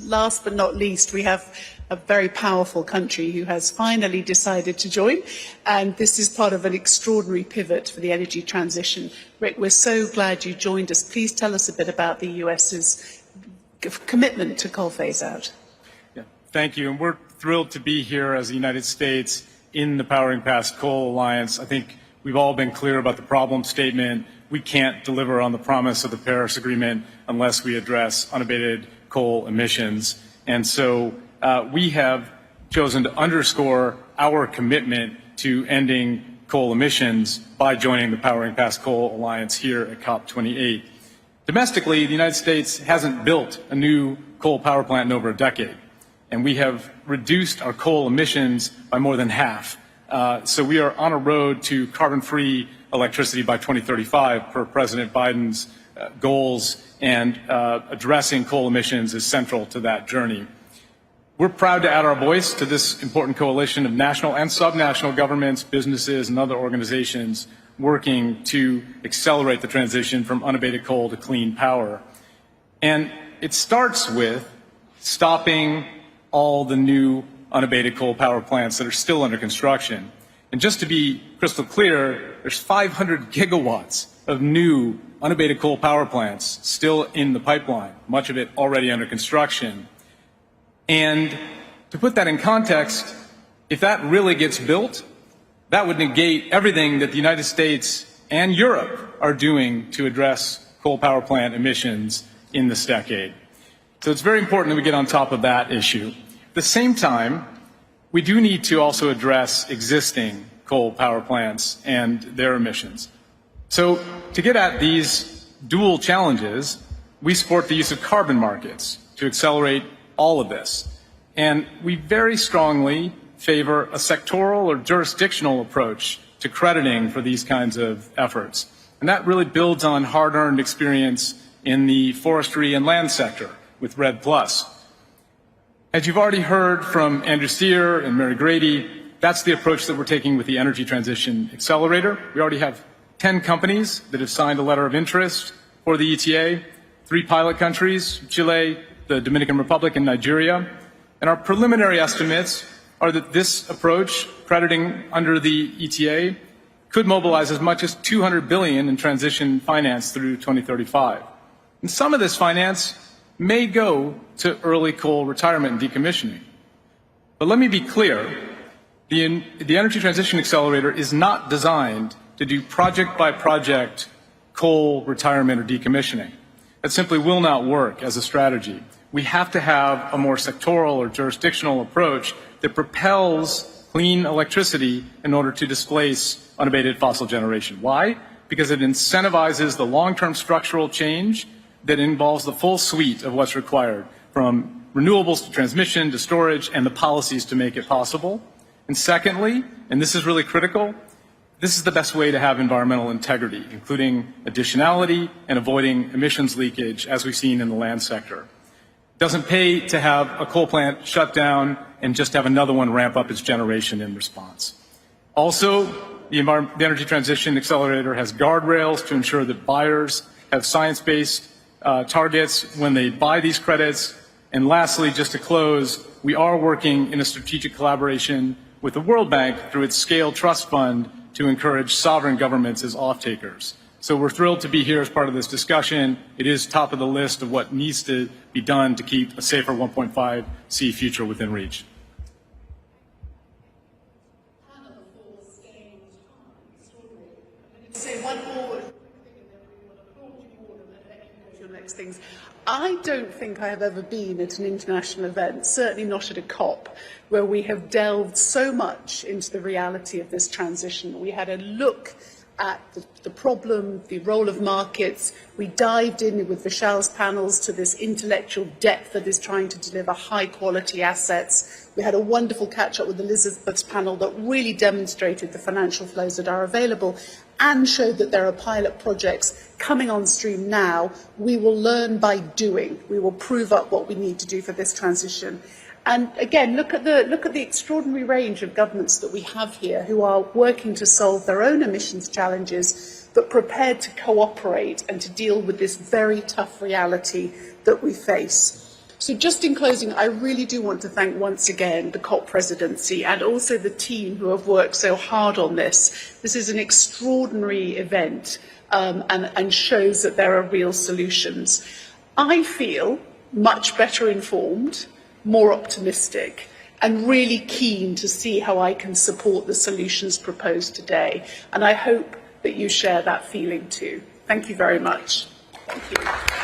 S2: last but not least, we have a very powerful country who has finally decided to join, and this is part of an extraordinary pivot for the energy transition. Rick, we're so glad you joined us. Please tell us a bit about the US's commitment to coal phase out.
S18: Yeah, thank you. And we're thrilled to be here as the United States in the Powering Past Coal Alliance. I think we've all been clear about the problem statement. We can't deliver on the promise of the Paris Agreement unless we address unabated coal emissions. And so we have chosen to underscore our commitment to ending coal emissions by joining the Powering Past Coal Alliance here at COP28. Domestically, the United States hasn't built a new coal power plant in over a decade, and we have reduced our coal emissions by more than half. So we are on a road to carbon-free electricity by 2035 per President Biden's goals, and addressing coal emissions is central to that journey. We're proud to add our voice to this important coalition of national and subnational governments, businesses, and other organizations working to accelerate the transition from unabated coal to clean power. And it starts with stopping all the new unabated coal power plants that are still under construction. And just to be crystal clear, there's 500 gigawatts of new unabated coal power plants still in the pipeline, much of it already under construction. And to put that in context, if that really gets built, that would negate everything that the United States and Europe are doing to address coal power plant emissions in this decade. So it's very important that we get on top of that issue. At the same time, we do need to also address existing coal power plants and their emissions. So to get at these dual challenges, we support the use of carbon markets to accelerate all of this. And we very strongly favor a sectoral or jurisdictional approach to crediting for these kinds of efforts. And that really builds on hard-earned experience in the forestry and land sector with REDD+. As you've already heard from Andrew Steer and Mary Grady, that's the approach that we're taking with the Energy Transition Accelerator. We already have 10 companies that have signed a letter of interest for the ETA, 3 pilot countries, Chile, the Dominican Republic, and Nigeria. And our preliminary estimates are that this approach, crediting under the ETA, could mobilize as much as $200 billion in transition finance through 2035. And some of this finance may go to early coal retirement and decommissioning. But let me be clear, the Energy Transition Accelerator is not designed to do project-by-project coal retirement or decommissioning. That simply will not work as a strategy. We have to have a more sectoral or jurisdictional approach that propels clean electricity in order to displace unabated fossil generation. Why? Because it incentivizes the long-term structural change that involves the full suite of what's required, from renewables to transmission to storage and the policies to make it possible. And secondly, and this is really critical, This is the best way to have environmental integrity, including additionality and avoiding emissions leakage, as we've seen in the land sector. It doesn't pay to have a coal plant shut down and just have another one ramp up its generation in response. Also, the Energy Transition Accelerator has guardrails to ensure that buyers have science-based targets when they buy these credits. And lastly, just to close, we are working in a strategic collaboration with the World Bank through its Scale Trust Fund to encourage sovereign governments as off-takers. So we're thrilled to be here as part of this discussion. It is top of the list of what needs to be done to keep a safer 1.5C future within reach.
S2: Say one more thing and then we will applaud you all and then let you know your next things. I don't think I have ever been at an international event, certainly not at a COP, where we have delved so much into the reality of this transition. We had a look at the problem, the role of markets. We dived in with Vishal's panels to this intellectual depth that is trying to deliver high-quality assets. We had a wonderful catch-up with Elizabeth's panel that really demonstrated the financial flows that are available and showed that there are pilot projects coming on stream now. We will learn by doing. We will prove up what we need to do for this transition. And again, look at the extraordinary range of governments that we have here who are working to solve their own emissions challenges, but prepared to cooperate and to deal with this very tough reality that we face. So just in closing, I really do want to thank once again the COP presidency and also the team who have worked so hard on this. This is an extraordinary event and shows that there are real solutions. I feel much better informed, more optimistic, and really keen to see how I can support the solutions proposed today. And I hope that you share that feeling too. Thank you very much. Thank you.